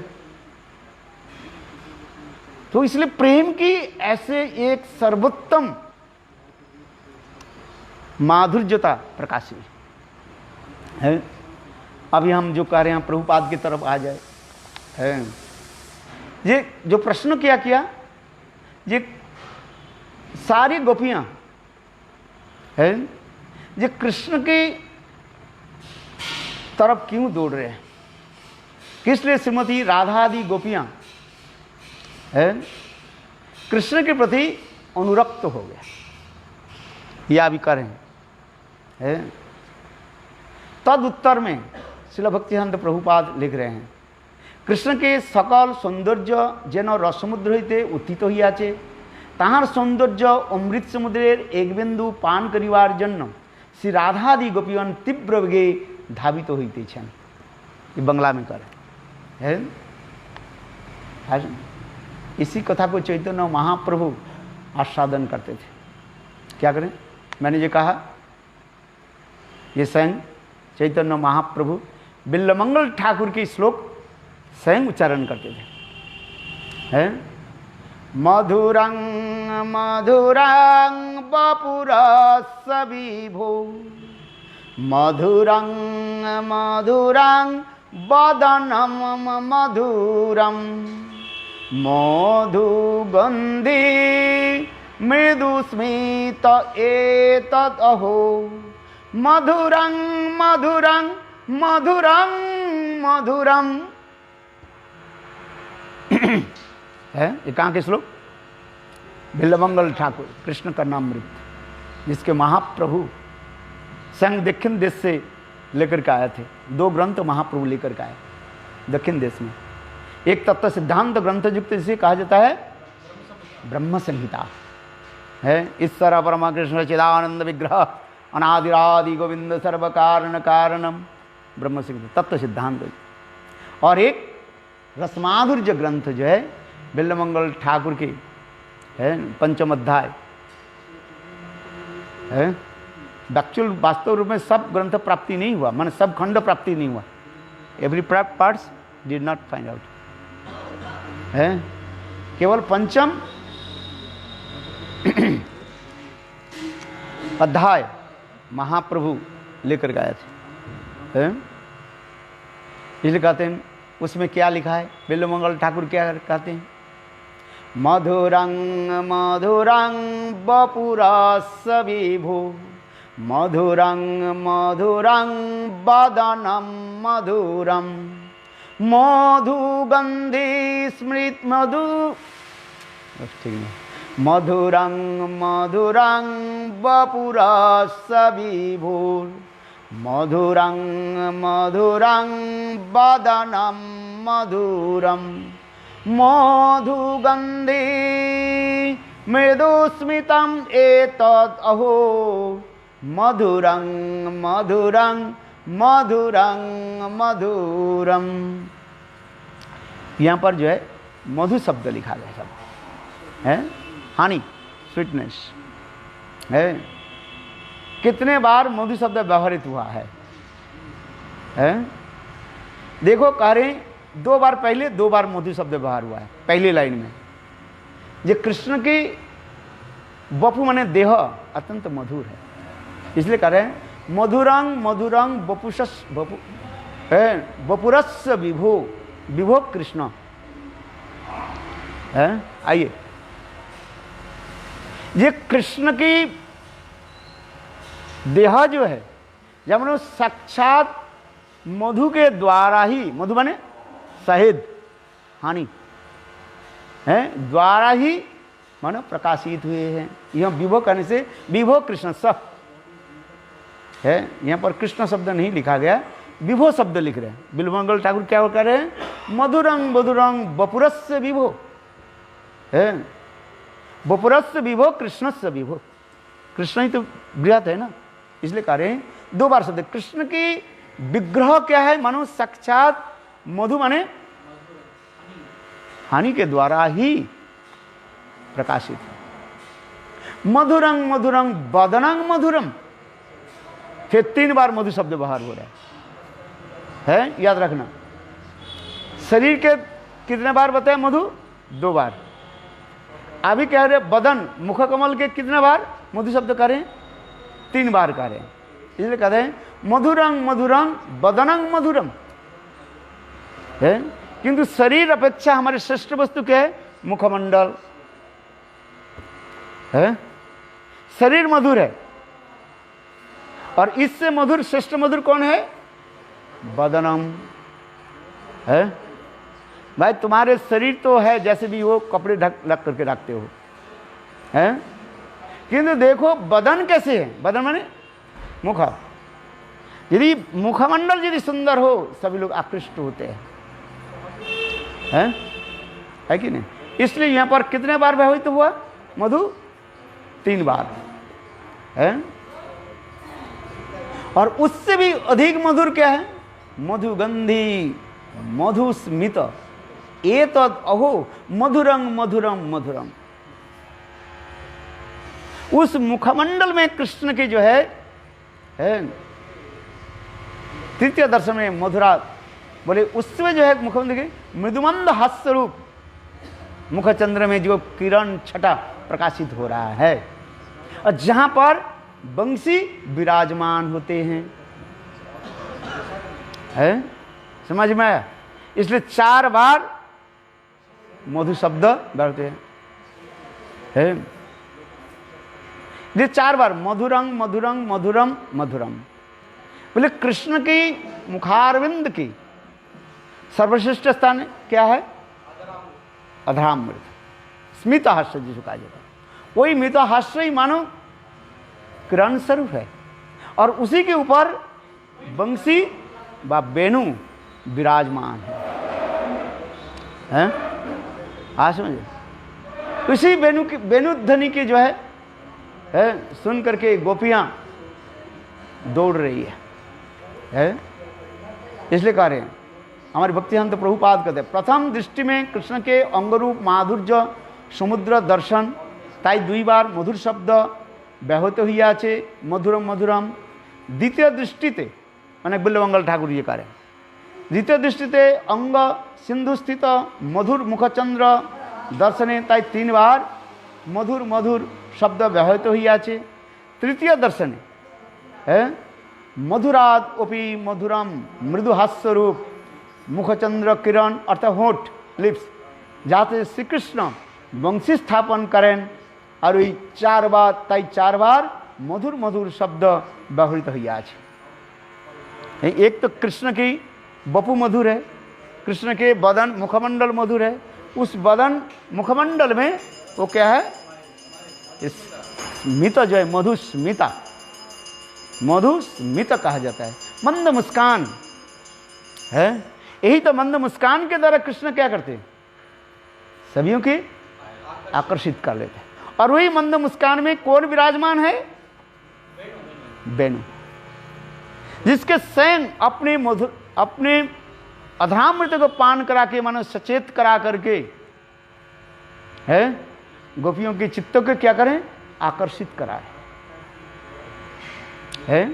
तो इसलिए प्रेम की ऐसे एक सर्वोत्तम माधुर्यता प्रकाशित है। अभी हम जो कह रहे हैं प्रभुपाद की तरफ आ जाए है। ये जो प्रश्न किया ये सारी गोपियां है ये कृष्ण की तरफ क्यों दौड़ रहे हैं? किस लिए श्रीमती राधा आदि गोपियां है कृष्ण के प्रति अनुरक्त हो गया, या भी करें है। तद उत्तर में श्रील भक्तिसिद्धांत प्रभुपाद लिख रहे हैं, कृष्ण के सकल सौंदर्य जेन रसमुद्र हईते उत्थित हইয়াছে, তাহার सौंदर्य अमृत समुद्रेर एक बिंदु पान करिवार जन्य श्री राधादि गोपीगण तीव्र वेगे धावित हইতেছেন। ये बंगला में कर है। इसी कथा को चैतन्य महाप्रभु आस्वादन करते थे। क्या करें, मैंने ये कहा, ये स्वयं चैतन्य महाप्रभु बिल्लमंगल ठाकुर के श्लोक स्वयं उच्चारण करते थे। है मधुरं मधुरं वपुरस्स विभो, मधुरं मधुरं वदनं मधुरं, मधुगन्धि मृदुस्मित एतत् अहो, मधुरं मधुरं मधुरं मधुरं। है ये कहाँ के श्लोक? बिल्लमंगल ठाकुर कृष्ण का नामृत, जिसके महाप्रभु संग दक्षिण देश से लेकर के आए थे। 2 ग्रंथ महाप्रभु लेकर के आए दक्षिण देश में। एक तत्व सिद्धांत ग्रंथ युक्त जिसे कहा जाता है ब्रह्म संहिता है। ईश्वर परमा कृष्ण चिदानंद विग्रह अनादिरादि गोविंद सर्व कारण कारणम ब्रह्म संहिता तत्व सिद्धांत। और एक रसमाधुर्य ग्रंथ जो है बिल्लमंगल ठाकुर के है, पंचम अध्याय है। एक्चुअल वास्तव रूप में सब ग्रंथ प्राप्ति नहीं हुआ, माने सब खंड प्राप्ति नहीं हुआ। Every parts did not find out है। केवल पंचम अध्याय महाप्रभु लेकर गए थे है? इसलिए कहते हैं उसमें क्या लिखा है, बिल्लमंगल ठाकुर क्या कहते हैं, मधुरं मधुरं वपुरस्स विभो, मधुरं मधुरं वदनं मधुरं मधुगन्धि स्मृत मधु ठीक है मधुरं मधुरं वपुरस्य विभुर मधुरं मधुरं वदनं मधुरं मधुगन्धि मृदुस्मितम् एतद् अहो मधुरं मधुरं मधुरं मधुरम। यहाँ पर जो है मधु शब्द लिखा गया सब है, हानि स्वीटनेस है। कितने बार मधु शब्द व्यवहारित हुआ है? देखो कह रहे 2 बार पहले 2 बार मधु शब्द व्यवहार हुआ है पहली लाइन में। ये कृष्ण की वपु माने देह अत्यंत मधुर है, इसलिए कह रहे हैं मधुरं मधुरं वपुरस्य विभो विभो कृष्ण है। आइए ये कृष्ण की देह जो है जब उन्होंने साक्षात मधु के द्वारा ही, मधु माने शहद हानि है, द्वारा ही मानो प्रकाशित हुए हैं। यह विभो करने से विभो कृष्ण सब है, यहाँ पर कृष्ण शब्द नहीं लिखा गया, विभो शब्द लिख रहे हैं। बिल्वमंगल ठाकुर क्या कर रहे हैं? मधुरं मधुरं वपुरस्य विभो है, वपुरस्य विभो कृष्णस्य विभो। कृष्ण ही तो बृहत है ना, इसलिए कह रहे हैं 2 बार शब्द। कृष्ण की विग्रह क्या है? मानो साक्षात मधु माने हानि के द्वारा ही प्रकाशित है। मधुरं मधुरं वदनं मधुरम, फिर 3 बार मधु शब्द बाहर हो रहा है, याद रखना। शरीर के कितने बार बताए मधु? 2 बार। अभी कह रहे बदन मुख कमल के कितने बार मधु शब्द करें? 3 बार करें, इसलिए कहते हैं मधुरं मधुरं वदनं मधुरम है। किंतु शरीर अपेक्षा हमारे श्रेष्ठ वस्तु क्या है? मुखमंडल है। शरीर मधुर है और इससे मधुर श्रेष्ठ मधुर कौन है? वदनम है। भाई तुम्हारे शरीर तो है जैसे भी हो, कपड़े ढक करके रखते हो है, किंतु देखो बदन कैसे है? बदन माने मुख। यदि मुखमंडल यदि सुंदर हो सभी लोग आकृष्ट होते हैं है कि नहीं? इसलिए यहां पर कितने बार व्यवहित हुआ मधु? 3 बार है। और उससे भी अधिक मधुर क्या है? मधुगंधी मधुस्मित एतद् अहो मधुरं मधुरं मधुरम। उस मुखमंडल में कृष्ण की जो है तृतीय दर्शन में मधुरा बोले, उसमें जो है मुखमंडल के मृदुमंद हास्य रूप मुखचंद्र में जो किरण छटा प्रकाशित हो रहा है, और जहां पर बंसी विराजमान होते हैं है। समझ में आया? इसलिए 4 बार मधु शब्द बैठते हैं। ये 4 बार मधुरं मधुरं मधुरम मधुरम बोले। कृष्ण की मुखारविंद की सर्वश्रेष्ठ स्थान क्या है? अधरामृत, स्मित हास्य जिसको कहा जाता है। वही मृत हास्य ही मानो किरण स्वरूप है, और उसी के ऊपर बंसी व वेणु विराजमान है। आज समझे? उसी वेणु ध्वनि की जो है सुन करके गोपियां दौड़ रही है। इसलिए कह रहे हैं हमारे भक्तिहंत प्रभुपाद कहते हैं, प्रथम दृष्टि में कृष्ण के अंगरूप माधुर्य समुद्र दर्शन ताई 2 बार मधुर शब्द ব্যাহত হইয়াছে মধুরম মধুরম। দ্বিতীয় দৃষ্টিতে মানে বিল্বমঙ্গল ঠাকুর ये करें, দ্বিতীয় দৃষ্টিতে অঙ্গ সিন্ধুস্থিত মধুর মুখচন্দ্র দর্শনে তাই 3 बार मधुर मधुर शब्द ব্যাহত হইয়াছে। তৃতীয় দর্শনে मधुराद ओपी मधुरम मृदु हास्य रूप मुखचंद्र किरण अर्थात होठ लिप्स, जाते श्री कृष्ण वंशी स्थापन करें और 4 बार ताई 4 बार मधुर मधुर शब्द व्यवहृत हुआ है। एक तो कृष्ण की बपु मधुर है, कृष्ण के बदन मुखमंडल मधुर है। उस बदन मुखमंडल में वो क्या है, इस स्मित जो है, मधुस्मिता, मधुस्मित कहा जाता है, मंद मुस्कान है। यही तो मंद मुस्कान के द्वारा कृष्ण क्या करते हैं, सभी के आकर्षित कर लेते हैं। और वही मंद मुस्कान में कौन विराजमान है, वेणु, जिसके स्वयं अपने मधुर अपने अधरामृत को पान करा के मानो सचेत करा करके है गोपियों के चित्तों को क्या करें, आकर्षित कराए है।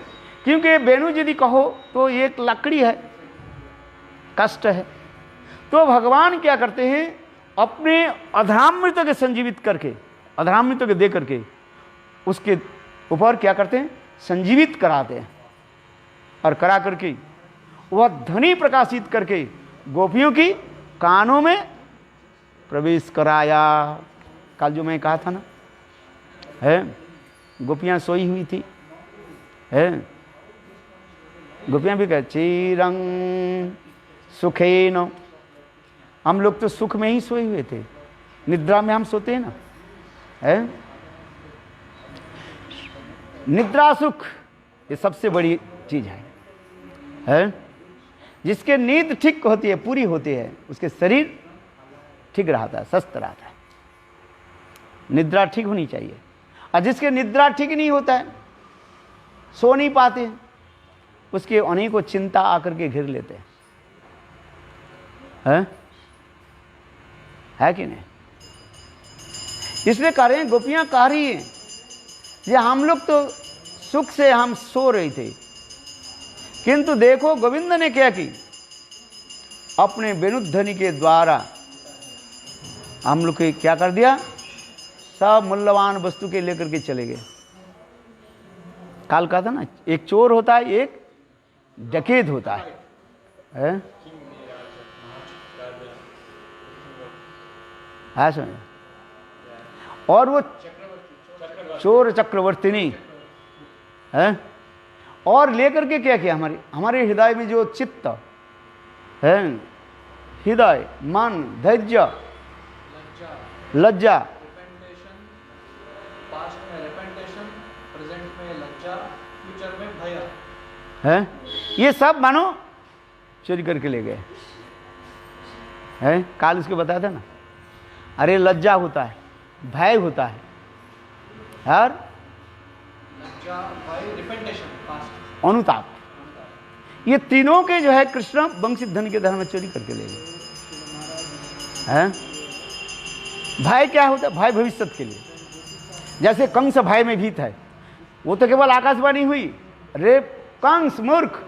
क्योंकि वेणु यदि कहो तो एक लकड़ी है, कष्ट है, तो भगवान क्या करते हैं, अपने अधरामृत के संजीवित करके, अधरामृत के दे करके उसके ऊपर क्या करते हैं, संजीवित कराते हैं। और करा करके वह ध्वनि प्रकाशित करके गोपियों की कानों में प्रवेश कराया। कल जो मैं कहा था ना, है गोपियां सोई हुई थी, है गोपियां भी कह चिरंग सुखेन, हम लोग तो सुख में ही सोए हुए थे, निद्रा में हम सोते हैं ना, है निद्रा सुख, ये सबसे बड़ी चीज है। जिसके नींद ठीक होती है, पूरी होती है, उसके शरीर ठीक रहता है, स्वस्थ रहता है। निद्रा ठीक होनी चाहिए। और जिसके निद्रा ठीक नहीं होता है, सो नहीं पाते हैं, उसके अनेकों चिंता आकर के घेर लेते हैं, है कि नहीं। इसलिए कह रहे हैं, गोपियां कह रही हैं, ये हम लोग तो सुख से हम सो रहे थे, किंतु देखो गोविंद ने क्या की, अपने वेणुध्वनि के द्वारा हम लोग को क्या कर दिया, सब मूल्यवान वस्तु के लेकर के चले गए। काल कहा था ना, एक चोर होता है, एक डकैत होता है, समझ। और वो चोर चक्रवर्तिनी है, और लेकर के क्या किया, हमारे हृदय में जो चित्त है, हृदय मन धैर्य लज्जा, है, ये सब मानो चोरी करके ले गए हैं। काल उसको बताया था ना, अरे लज्जा होता है, भय होता है, और अनुताप, ये तीनों के जो है कृष्ण वंशी धन के धर्म में चोरी करके ले गए हैं। भय क्या होता है, भय भविष्य के लिए। जैसे कंस भय में भीत है, वो तो केवल आकाशवाणी हुई, रे कंस मूर्ख,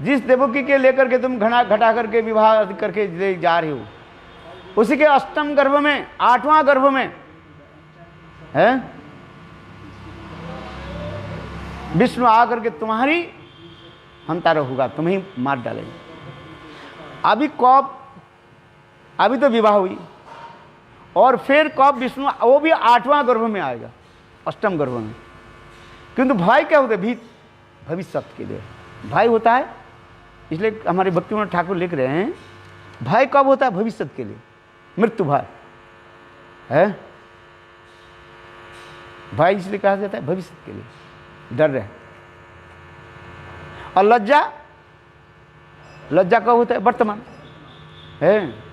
जिस देवकी के लेकर के तुम घटा करके विवाह करके ले जा रहे हो, उसी के अष्टम गर्भ में, आठवां गर्भ में है विष्णु आकर के तुम्हारी हंतारा होगा, तुम्हें मार डालेंगे। अभी तो विवाह हुई, और फिर कब विष्णु, वो भी आठवां गर्भ में आएगा, अष्टम गर्भ में। किंतु भय क्या होता है, भीत भविष्य के लिए भय होता है। इसलिए हमारे भक्तिविनोद ठाकुर लिख रहे हैं, भय कब होता है, भविष्य के लिए, मृत्यु भय है। भय इसलिए कहा जाता है भविष्य के लिए, डर रहे। और लज्जा कब होता है, वर्तमान है।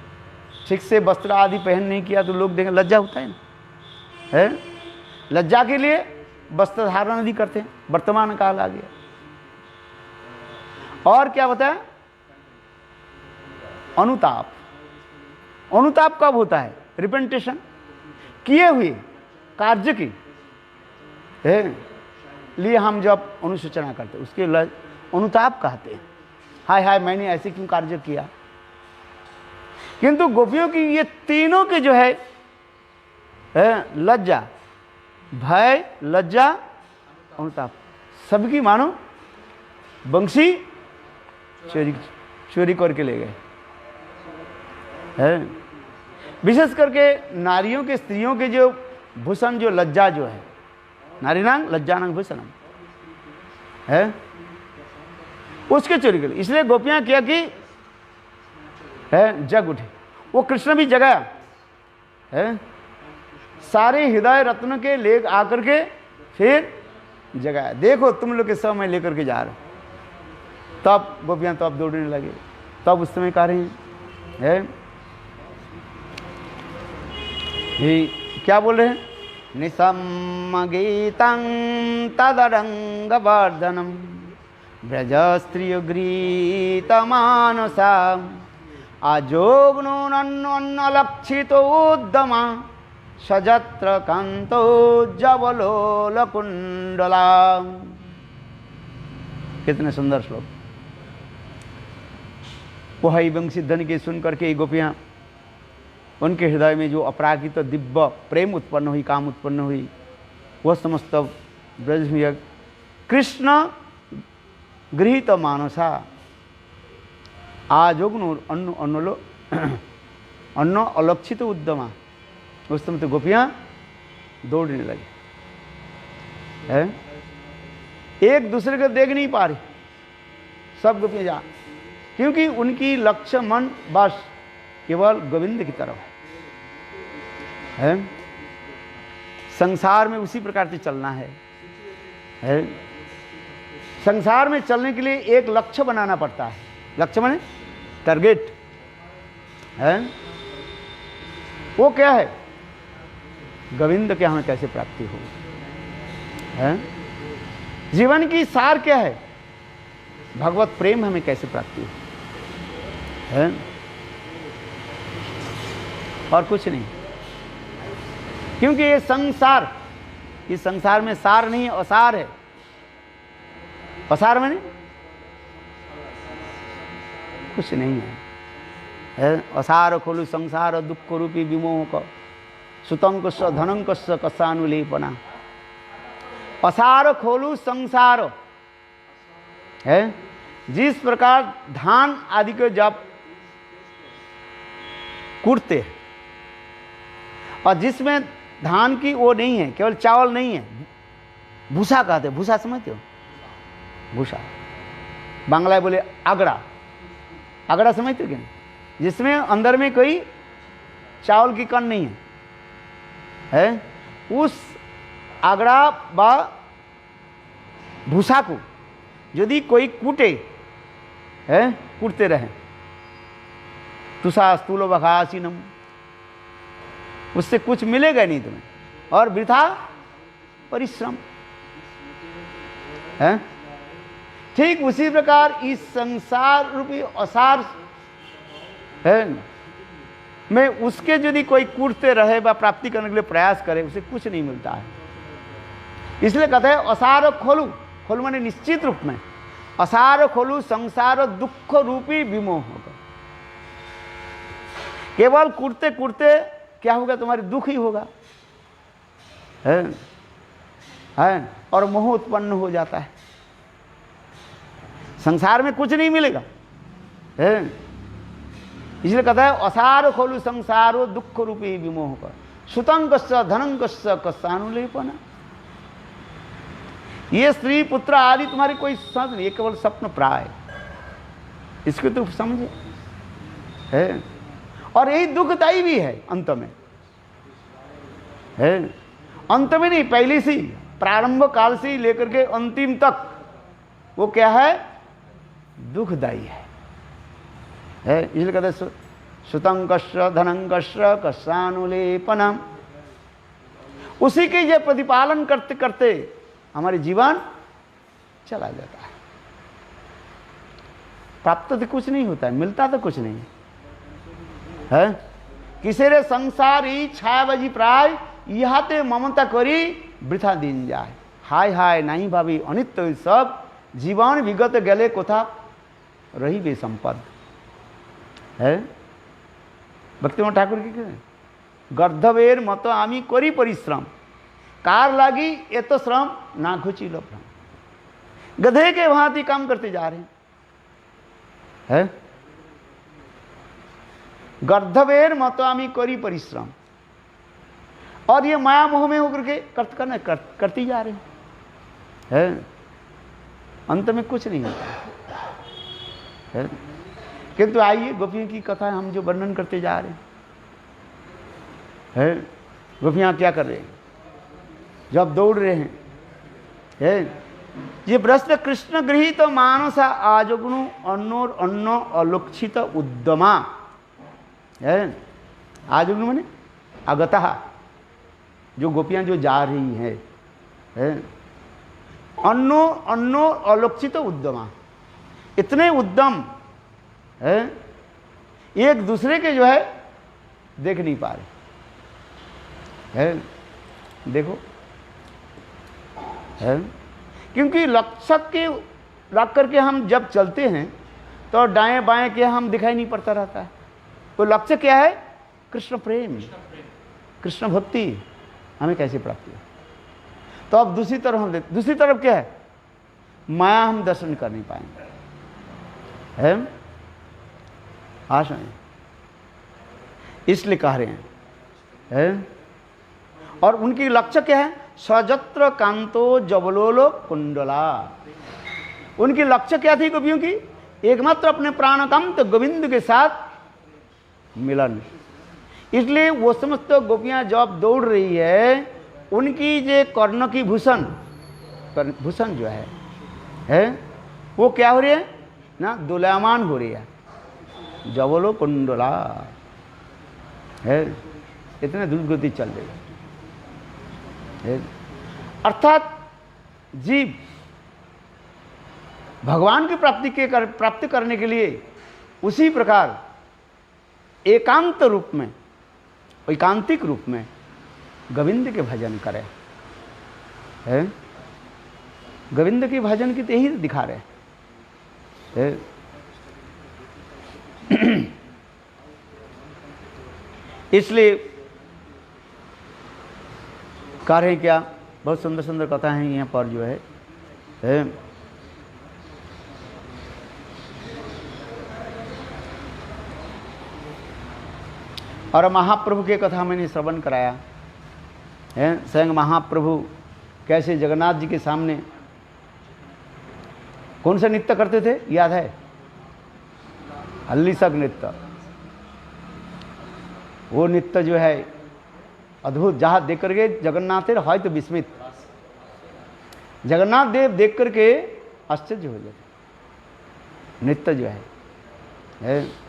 ठीक से वस्त्र आदि पहन नहीं किया तो लोग देखें, लज्जा होता है ना, है। लज्जा के लिए वस्त्र धारण नहीं करते हैं, वर्तमान काल आ गया। और क्या बताया, अनुताप। अनुताप कब होता है, रिपेंटेशन, किए हुए कार्य की है लिए हम जब अनुसूचना करते उसके अनुताप कहते हैं। हाय हाय मैंने ऐसे क्यों कार्य किया। किंतु गोपियों की ये तीनों के जो है लज्जा, भय, लज्जा, अनुताप, सबकी मानो बंसी चोरी करके ले गए हैं। विशेष करके नारियों के, स्त्रियों के जो भूषण, जो लज्जा जो है, नारीणांग लज्जानांग भूषणम, है उसके चोरी के लिए। इसलिए गोपियां किया कि है जग उठे, वो कृष्ण भी जगाया है, सारे हृदय रत्न के ले आकर के फिर जगाया, देखो तुम लोग के सब मैं लेकर के जा रहा हूं। तब गोपियां तब दौड़ने लगे, तब उस समय कह रही है ये क्या बोल रहे हैं, निसम्म गीतं तदरंग वर्धनम ब्रज स्त्रिय गृहीतमानसा आजोग्नुनन्नलक्षितो उद्दमा सजत्र कांतो जवलोल कुंडला। कितने सुंदर श्लोक। वो हरिवंशी धन के सुन करके गोपियां, उनके हृदय में जो अपरागित दिव्य प्रेम उत्पन्न हुई, काम उत्पन्न हुई, वह समस्त ब्रज में कृष्ण गृहीत मानसा आजोग्नु अन्न अलक्षित उद्यमा। उस समय तो गोपियां दौड़ने लगी है, एक दूसरे को देख नहीं पा रही सब गोपियां जा, क्योंकि उनकी लक्ष्य मन बस केवल गोविंद की तरफ है। संसार में उसी प्रकार से चलना है। संसार में चलने के लिए एक लक्ष्य बनाना पड़ता है। लक्ष्य माने टारगेट है, वो क्या है, गोविंद के हमें कैसे प्राप्ति हो है। जीवन की सार क्या है, भगवत प्रेम हमें कैसे प्राप्ति हो है, और कुछ नहीं। क्योंकि ये संसार, इस संसार में सार नहीं है, असार है। असार माने कुछ नहीं है। असार खोलु संसार दुख रूपी विमोह का सुतंकस्य धनंकस्य कसानुलेपना। असार खोलु संसार है, जिस प्रकार धान आदि को जब कूटते हैं और जिसमें धान की वो नहीं है, केवल चावल नहीं है, भूसा कहते हैं। भूसा समझते हो, भूसा बांग्ला बोले आगड़ा, आगड़ा समझते हो क्या, जिसमें अंदर में कोई चावल की कण नहीं है, उस आगड़ा व भूसा को यदि कोई कूटे है, कूटते रहे, तुषा स्थूल बघासीनम, उससे कुछ मिलेगा नहीं तुम्हें, और वृथा परिश्रम है। ठीक उसी प्रकार इस संसार रूपी असार है में उसके यदि कोई कूटते रहे व प्राप्ति करने के लिए प्रयास करे, उसे कुछ नहीं मिलता है। इसलिए कहते हैं असार खोलू, खोलू माने निश्चित रूप में, असार खोलू संसार दुख रूपी विमोह होगा। केवल कूटते कूटते क्या होगा, तुम्हारी दुख ही होगा है, और मोह उत्पन्न हो जाता है। संसार में कुछ नहीं मिलेगा है, इसलिए कहता है असार खोलु संसारो दुख रूपी विमोह का सुतंकस्य धनंकस्य कसानुलेपना। ये स्त्री पुत्र आदि तुम्हारी कोई समझ नहीं, ये केवल स्वप्न प्राय, इसको तो समझे है। और यही दुखदायी भी है अंत में है, अंत में नहीं, पहले से प्रारंभ काल से लेकर के अंतिम तक वो क्या है, दुखदायी है। इसलिए कहते हैं सुतंकस्य धनंकस्य कसानुलेपनम। उसी के ये प्रतिपालन करते करते हमारे जीवन चला जाता है। प्राप्त तो कुछ नहीं होता है, मिलता तो कुछ नहीं है। किसी रे संसारी छायाबाजी प्राय इहाते ममता करी वृथा दिन जाए। हाय हाय नहीं भाभी अनित्य सब जीवन विगत गले कोथा रही बे संपद है। भक्तिमोहन ठाकुर की गर्धवेर मत आमी करी परिश्रम कार लागी ये तो श्रम ना घुची लो भ्रम। गधे के भांति काम करते जा रहे हैं। गर्धवेर मत आमी करी परिश्रम, और ये माया मोह में होकर के करती जा रहे हैं, अंत में कुछ नहीं होता है। किंतु आइए गोपियों की कथा हम जो वर्णन करते जा रहे हैं, गोपियाँ क्या कर रहे हैं, जब दौड़ रहे हैं, ये प्रश्न कृष्ण गृहीत मानस आजग्नु अन्नोर अन्न अलक्षित उद्यमा है। आजग्नु माने अगतः, जो गोपियां जो जा रही है, अन्नो अलक्षित उद्यमा, इतने उद्यम है, एक दूसरे के जो है देख नहीं पा रहे है। देखो है, क्योंकि लक्ष्य के रख करके हम जब चलते हैं तो दाएं बाएं के हम दिखाई नहीं पड़ता रहता है। तो लक्ष्य क्या है? कृष्ण प्रेम, कृष्ण भक्ति हमें कैसे प्राप्त हो। तो अब दूसरी तरफ क्या है? माया हम दर्शन कर नहीं पाएंगे है, आशा इसलिए कह रहे हैं। और उनकी लक्ष्य क्या है? सजत्र कांतो जबलोलो कुंडला। उनकी लक्ष्य क्या थी गोपियों की? एकमात्र अपने प्राणकांत गोविंद के साथ मिलन। इसलिए वो समस्त गोपियां जब दौड़ रही है, उनकी जो कर्ण की भूषण जो है वो क्या हो रही है ना, दोलायमान हो रही है, जबलो कुंडला है, इतने द्रुत गति चल रही है। अर्थात जीव भगवान की प्राप्ति करने के लिए उसी प्रकार एकांत रूप में, एकांतिक रूप में गोविंद के भजन करे है। गोविंद के भजन की यही दिखा रहे है। इसलिए कह रहे हैं क्या, बहुत सुंदर सुंदर कथा है यहाँ पर जो है। और महाप्रभु की कथा मैंने श्रवण कराया है। स्वयं महाप्रभु कैसे जगन्नाथ जी के सामने कौन सा नृत्य करते थे, याद है? हल्लीसक नृत्य। वो नृत्य जो है अद्भुत, जहाँ देख करके जगन्नाथ है तो विस्मित, जगन्नाथ देव देख करके आश्चर्य हो जाते। नृत्य जो है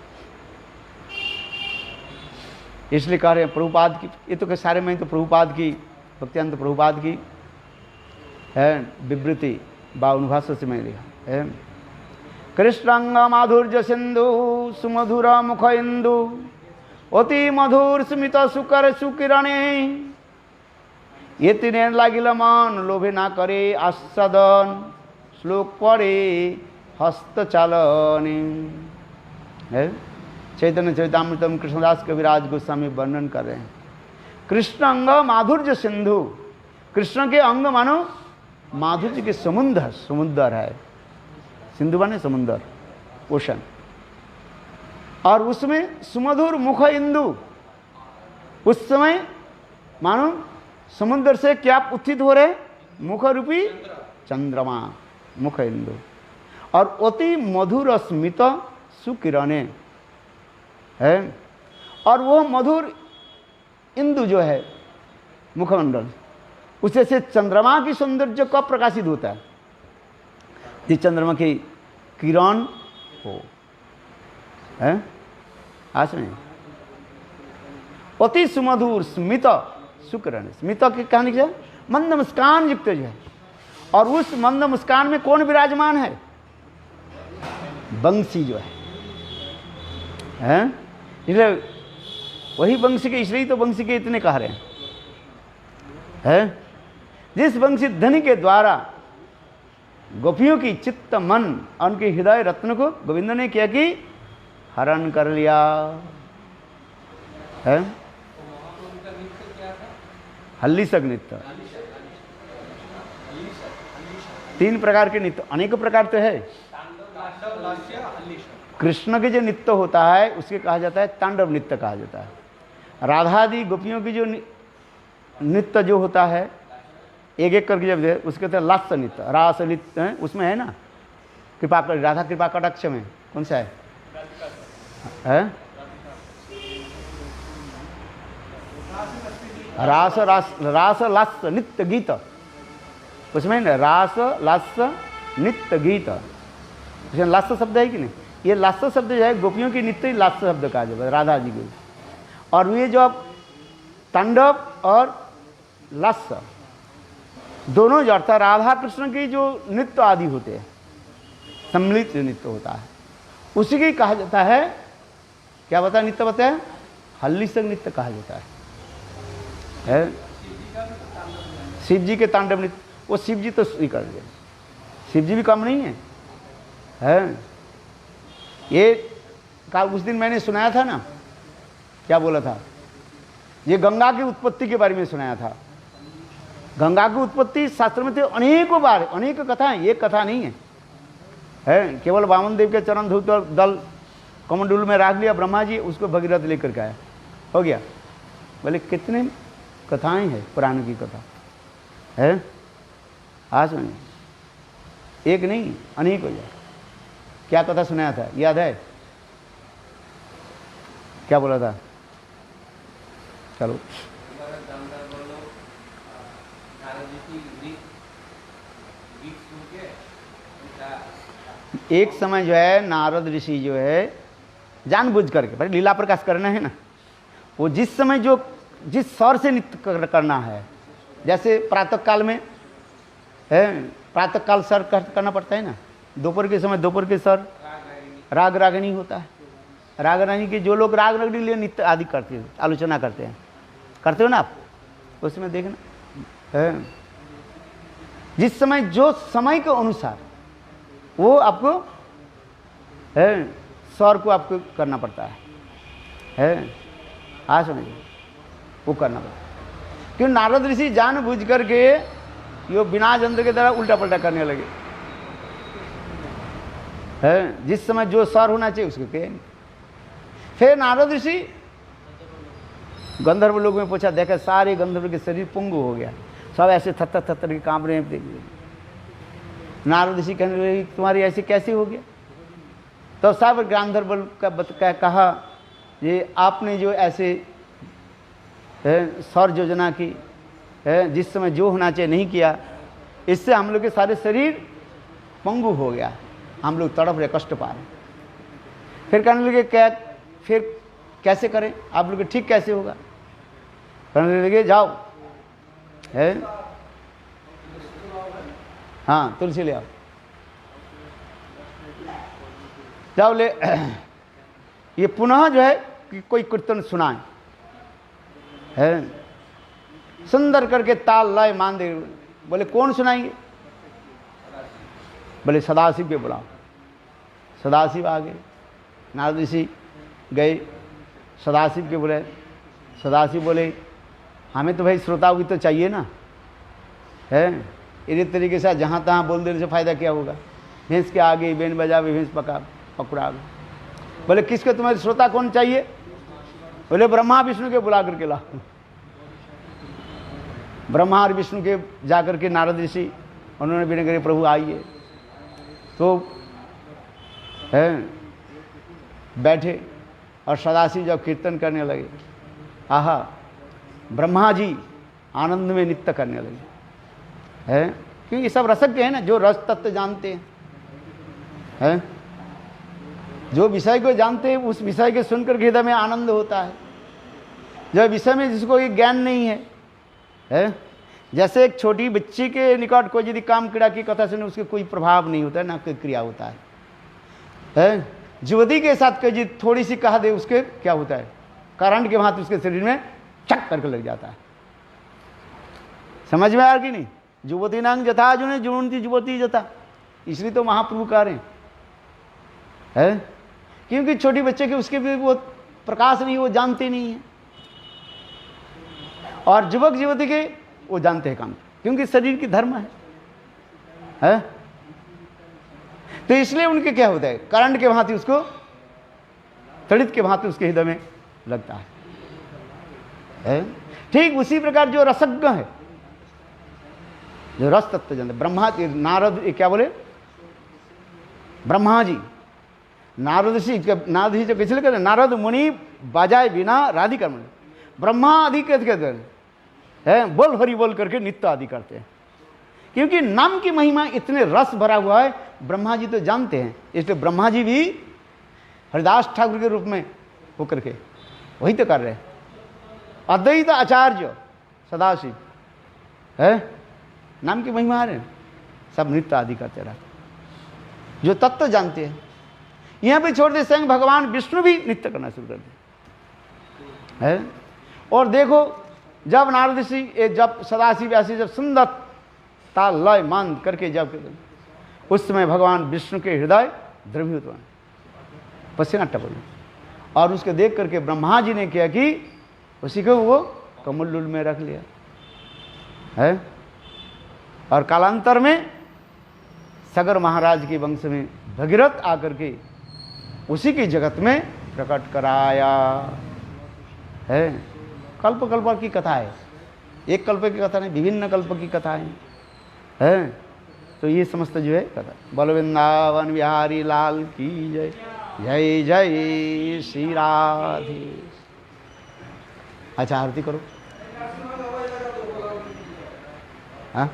इसलिए कह रहे हैं प्रभुपाद की, ये तो सारे में तो प्रभुपाद की, भक्तियानंद प्रभुपाद की है विवृति बावनुभाष्य से मैं लिखा है। कृष्णांग माधुर्य सिंधु सुमधुर मुख इंदु अति मधुर स्मित सुकर सुकिरणे ये तीन लागिल मन लोभे ना करे आस्वादन श्लोक पढ़े हस्त चालने है। चैतन्य चैतामृतम कृष्णदास कविराज गोस्वामी वर्णन कर रहे हैं। कृष्ण अंग माधुर्य सिंधु, कृष्ण के अंग मानो माधुर्य के समुद्र है। सिंधु माने समुद्र, ओशन। और उसमें सुमधुर मुख इंदु, उस समय मानो समुद्र से क्या उत्थित हो रहे? मुख रूपी चंद्रमा, मुख इंदु। और अति मधुर स्मित सुकिरणे है। और वो मधुर इंदु जो है मुखमंडल, उसे से चंद्रमा की सौंदर्य कब प्रकाशित होता है? जिस चंद्रमा की किरण हो है। आज में अति सुमधुर स्मित सुकिरण, स्मित की कहानी क्या? मंद मुस्कान युक्त जो है। और उस मंद मुस्कान में कौन विराजमान है? बंसी जो है। इसलिए वही वंशी के, इसलिए तो वंशी के इतने कह रहे हैं। जिस वंशी ध्वनि के द्वारा गोपियों की चित्त मन उनके हृदय रत्न को गोविंद ने क्या कि हरण कर लिया है। हल्लीसक नृत्य, 3 प्रकार के नृत्य, अनेक प्रकार तो है। कृष्ण के जो नृत्य होता है उसके कहा जाता है तांडव नृत्य कहा जाता है। राधादी गोपियों की जो नृत्य जो होता है एक एक करके जब दे उसके कहते हैं लास्य नृत्य, रास नृत्य उसमें है ना, कृपा कर राधा कृपा कटाक्ष में कौन सा है? रास रास रास लास्य नृत्य गीत, उसमें ना रास लास्य नृत्य गीत, उसमें लास्य शब्द है कि नहीं? ये लास्य शब्द जो है गोपियों की नित्य लास्य शब्द कहा जाता है राधा जी को। और ये जो अब तांडव और लास्य दोनों जो अर्थात राधा कृष्ण की जो नृत्य आदि होते हैं, सम्मिलित नृत्य होता है, उसी की कहा जाता है, क्या बता नृत्य बताया? हल्लीसंग नृत्य कहा जाता है? शिव जी के तांडव नृत्य, वो शिव जी तो स्वीकार कर, शिव जी भी कम नहीं है? ये कल उस दिन मैंने सुनाया था ना, क्या बोला था? ये गंगा की उत्पत्ति के बारे में सुनाया था। गंगा की उत्पत्ति शास्त्र में थे अनेकों बार, अनेक कथाएं, ये कथा नहीं है? केवल वामन देव के चरण धूत और दल कमंडूल में राख लिया ब्रह्मा जी, उसको भगीरथ लेकर के आया, हो गया। बोले कितने कथाएं हैं पुराण की कथा है? आज सुनिए, एक नहीं अनेक हो जाए। क्या कथा सुनाया था याद है? क्या बोला था? चलो एक समय जो है नारद ऋषि जो है जानबूझ करके, भाई लीला प्रकाश करना है ना, वो जिस समय जो जिस स्वर से नृत्य करना है, जैसे प्रातः काल में है, प्रातः काल स्वर करना पड़ता है ना, दोपहर के समय दोपहर के स्वर राग रागिनी होता है। राग रागिनी के जो लोग राग रागिनी लिए नृत्य आदि करते हैं, आलोचना करते हैं, करते हो ना आप, उसमें देखना है जिस समय जो समय के अनुसार वो आपको है स्वर को आपको करना पड़ता है? आज समझिए, वो करना पड़ता है। क्यों? नारद ऋषि जानबूझ करके यो बिना यंत्र के द्वारा उल्टा पल्टा करने लगे है, जिस समय जो स्वर होना चाहिए उसको कहे नहीं। फिर नारद ऋषि गंधर्व लोगों में पूछा, देखा सारे गंधर्व के शरीर पुंगु हो गया, सब ऐसे थत्तर थत्तर के कांप रहे हैं। नारद ऋषि कहने लगे तुम्हारी ऐसे कैसे हो गया? तो सब गंधर्व का कहा ये आपने जो ऐसे सौर योजना की है, जिस समय जो होना चाहिए नहीं किया, इससे हम लोग के सारे शरीर पंगु हो गया, हम लोग तड़प रहे, कष्ट पा रहे। फिर कहने लगे क्या, फिर कैसे करें, आप लोग ठीक कैसे होगा? कहने लगे जाओ है, हाँ तुलसी ले आओ, जाओ ले ये पुनः जो है कि कोई कीर्तन सुनाए है, सुंदर करके ताल लय मान दे। बोले कौन सुनाएंगे? बोले सदाशिव के बुलाओ। सदाशिव आ गए, नारद ऋषि गए सदाशिव के बोले। सदाशिव बोले हमें तो भाई श्रोता भी तो चाहिए ना है, इसी तरीके से जहाँ तहाँ बोल देने से फ़ायदा क्या होगा? भैंस के आगे बेन बजावे भैंस पकड़ा। बोले किसके तुम्हारे श्रोता कौन चाहिए? बोले ब्रह्मा विष्णु के बुला करके ला। ब्रह्मा और विष्णु के जाकर के नारद ऋषि उन्होंने विनय करे प्रभु आइए। तो है बैठे और सदाशिव जब कीर्तन करने लगे, आहा ब्रह्मा जी आनंद में नृत्य करने लगे है, क्योंकि ये सब रसज्ञ है ना, जो रस तत्व जानते हैं जो विषय को जानते हैं, उस विषय के सुनकर हृदय में आनंद होता है। जो विषय में जिसको ये ज्ञान नहीं है जैसे एक छोटी बच्ची के निकट कोई यदि काम क्रीड़ा की कथा सुने उसके कोई प्रभाव नहीं होता है, ना कोई क्रिया होता है। युवती के साथ कोई थोड़ी सी कहा दे उसके क्या होता है, करंट के भांति उसके शरीर में चक करके लग जाता है। समझ में आया कि नहीं? युवती नांग जथा जो ने जुनती युवती जथा, इसलिए तो महाप्रभु कह रहे हैं क्योंकि छोटी बच्चे के उसके भी वो प्रकाश नहीं, वो जानते नहीं है। और युवक युवती के वो जानते हैं काम, क्योंकि शरीर की धर्म है? तो इसलिए उनके क्या होता है, करंट के भांति उसको तड़ित के भांति उसके हृदय में लगता है। ठीक उसी प्रकार जो रसज्ञ है, जो रस तत्व जानते, ब्रह्मा नारद क्या बोले, ब्रह्मा जी नारद जी जो किसी कहते नारद मुनि बाजाए बिना राधिका मुनि, ब्रह्मा आदि कहते हैं बोल हरि बोल करके नित्य आदि करते हैं, क्योंकि नाम की महिमा इतने रस भरा हुआ है। ब्रह्मा जी तो जानते हैं, इसलिए ब्रह्मा जी भी हरिदास ठाकुर के रूप में होकर के वही तो कर रहे हैं। अद्वैत आचार्य सदाशिव है, नाम की महिमा आ रहे हैं, सब नृत्य आदि करते रहते, जो तत्व जानते हैं। यहाँ पे छोड़ दे, स्वयं भगवान विष्णु भी नृत्य करना शुरू कर दिए है। और देखो जब नारद ऋषि जब सदाशिव व्यासी जब सुंदर ताल लय मान करके जब उस समय भगवान विष्णु के हृदय द्रवीभूत हुए, पसीना टपक, और उसके देख करके ब्रह्मा जी ने किया कि उसी को वो कमल में रख लिया है। और कालांतर में सगर महाराज के वंश में भगीरथ आकर के उसी की जगत में प्रकट कराया है। कल्प कल्प की कथा है, एक कल्प की कथा नहीं, विभिन्न कल्प की कथाएं है। तो ये समस्त जो है कथा। बोलो वृंदावन बिहारी लाल की जय, जय जय श्री राधे। अच्छा आरती करो। हाँ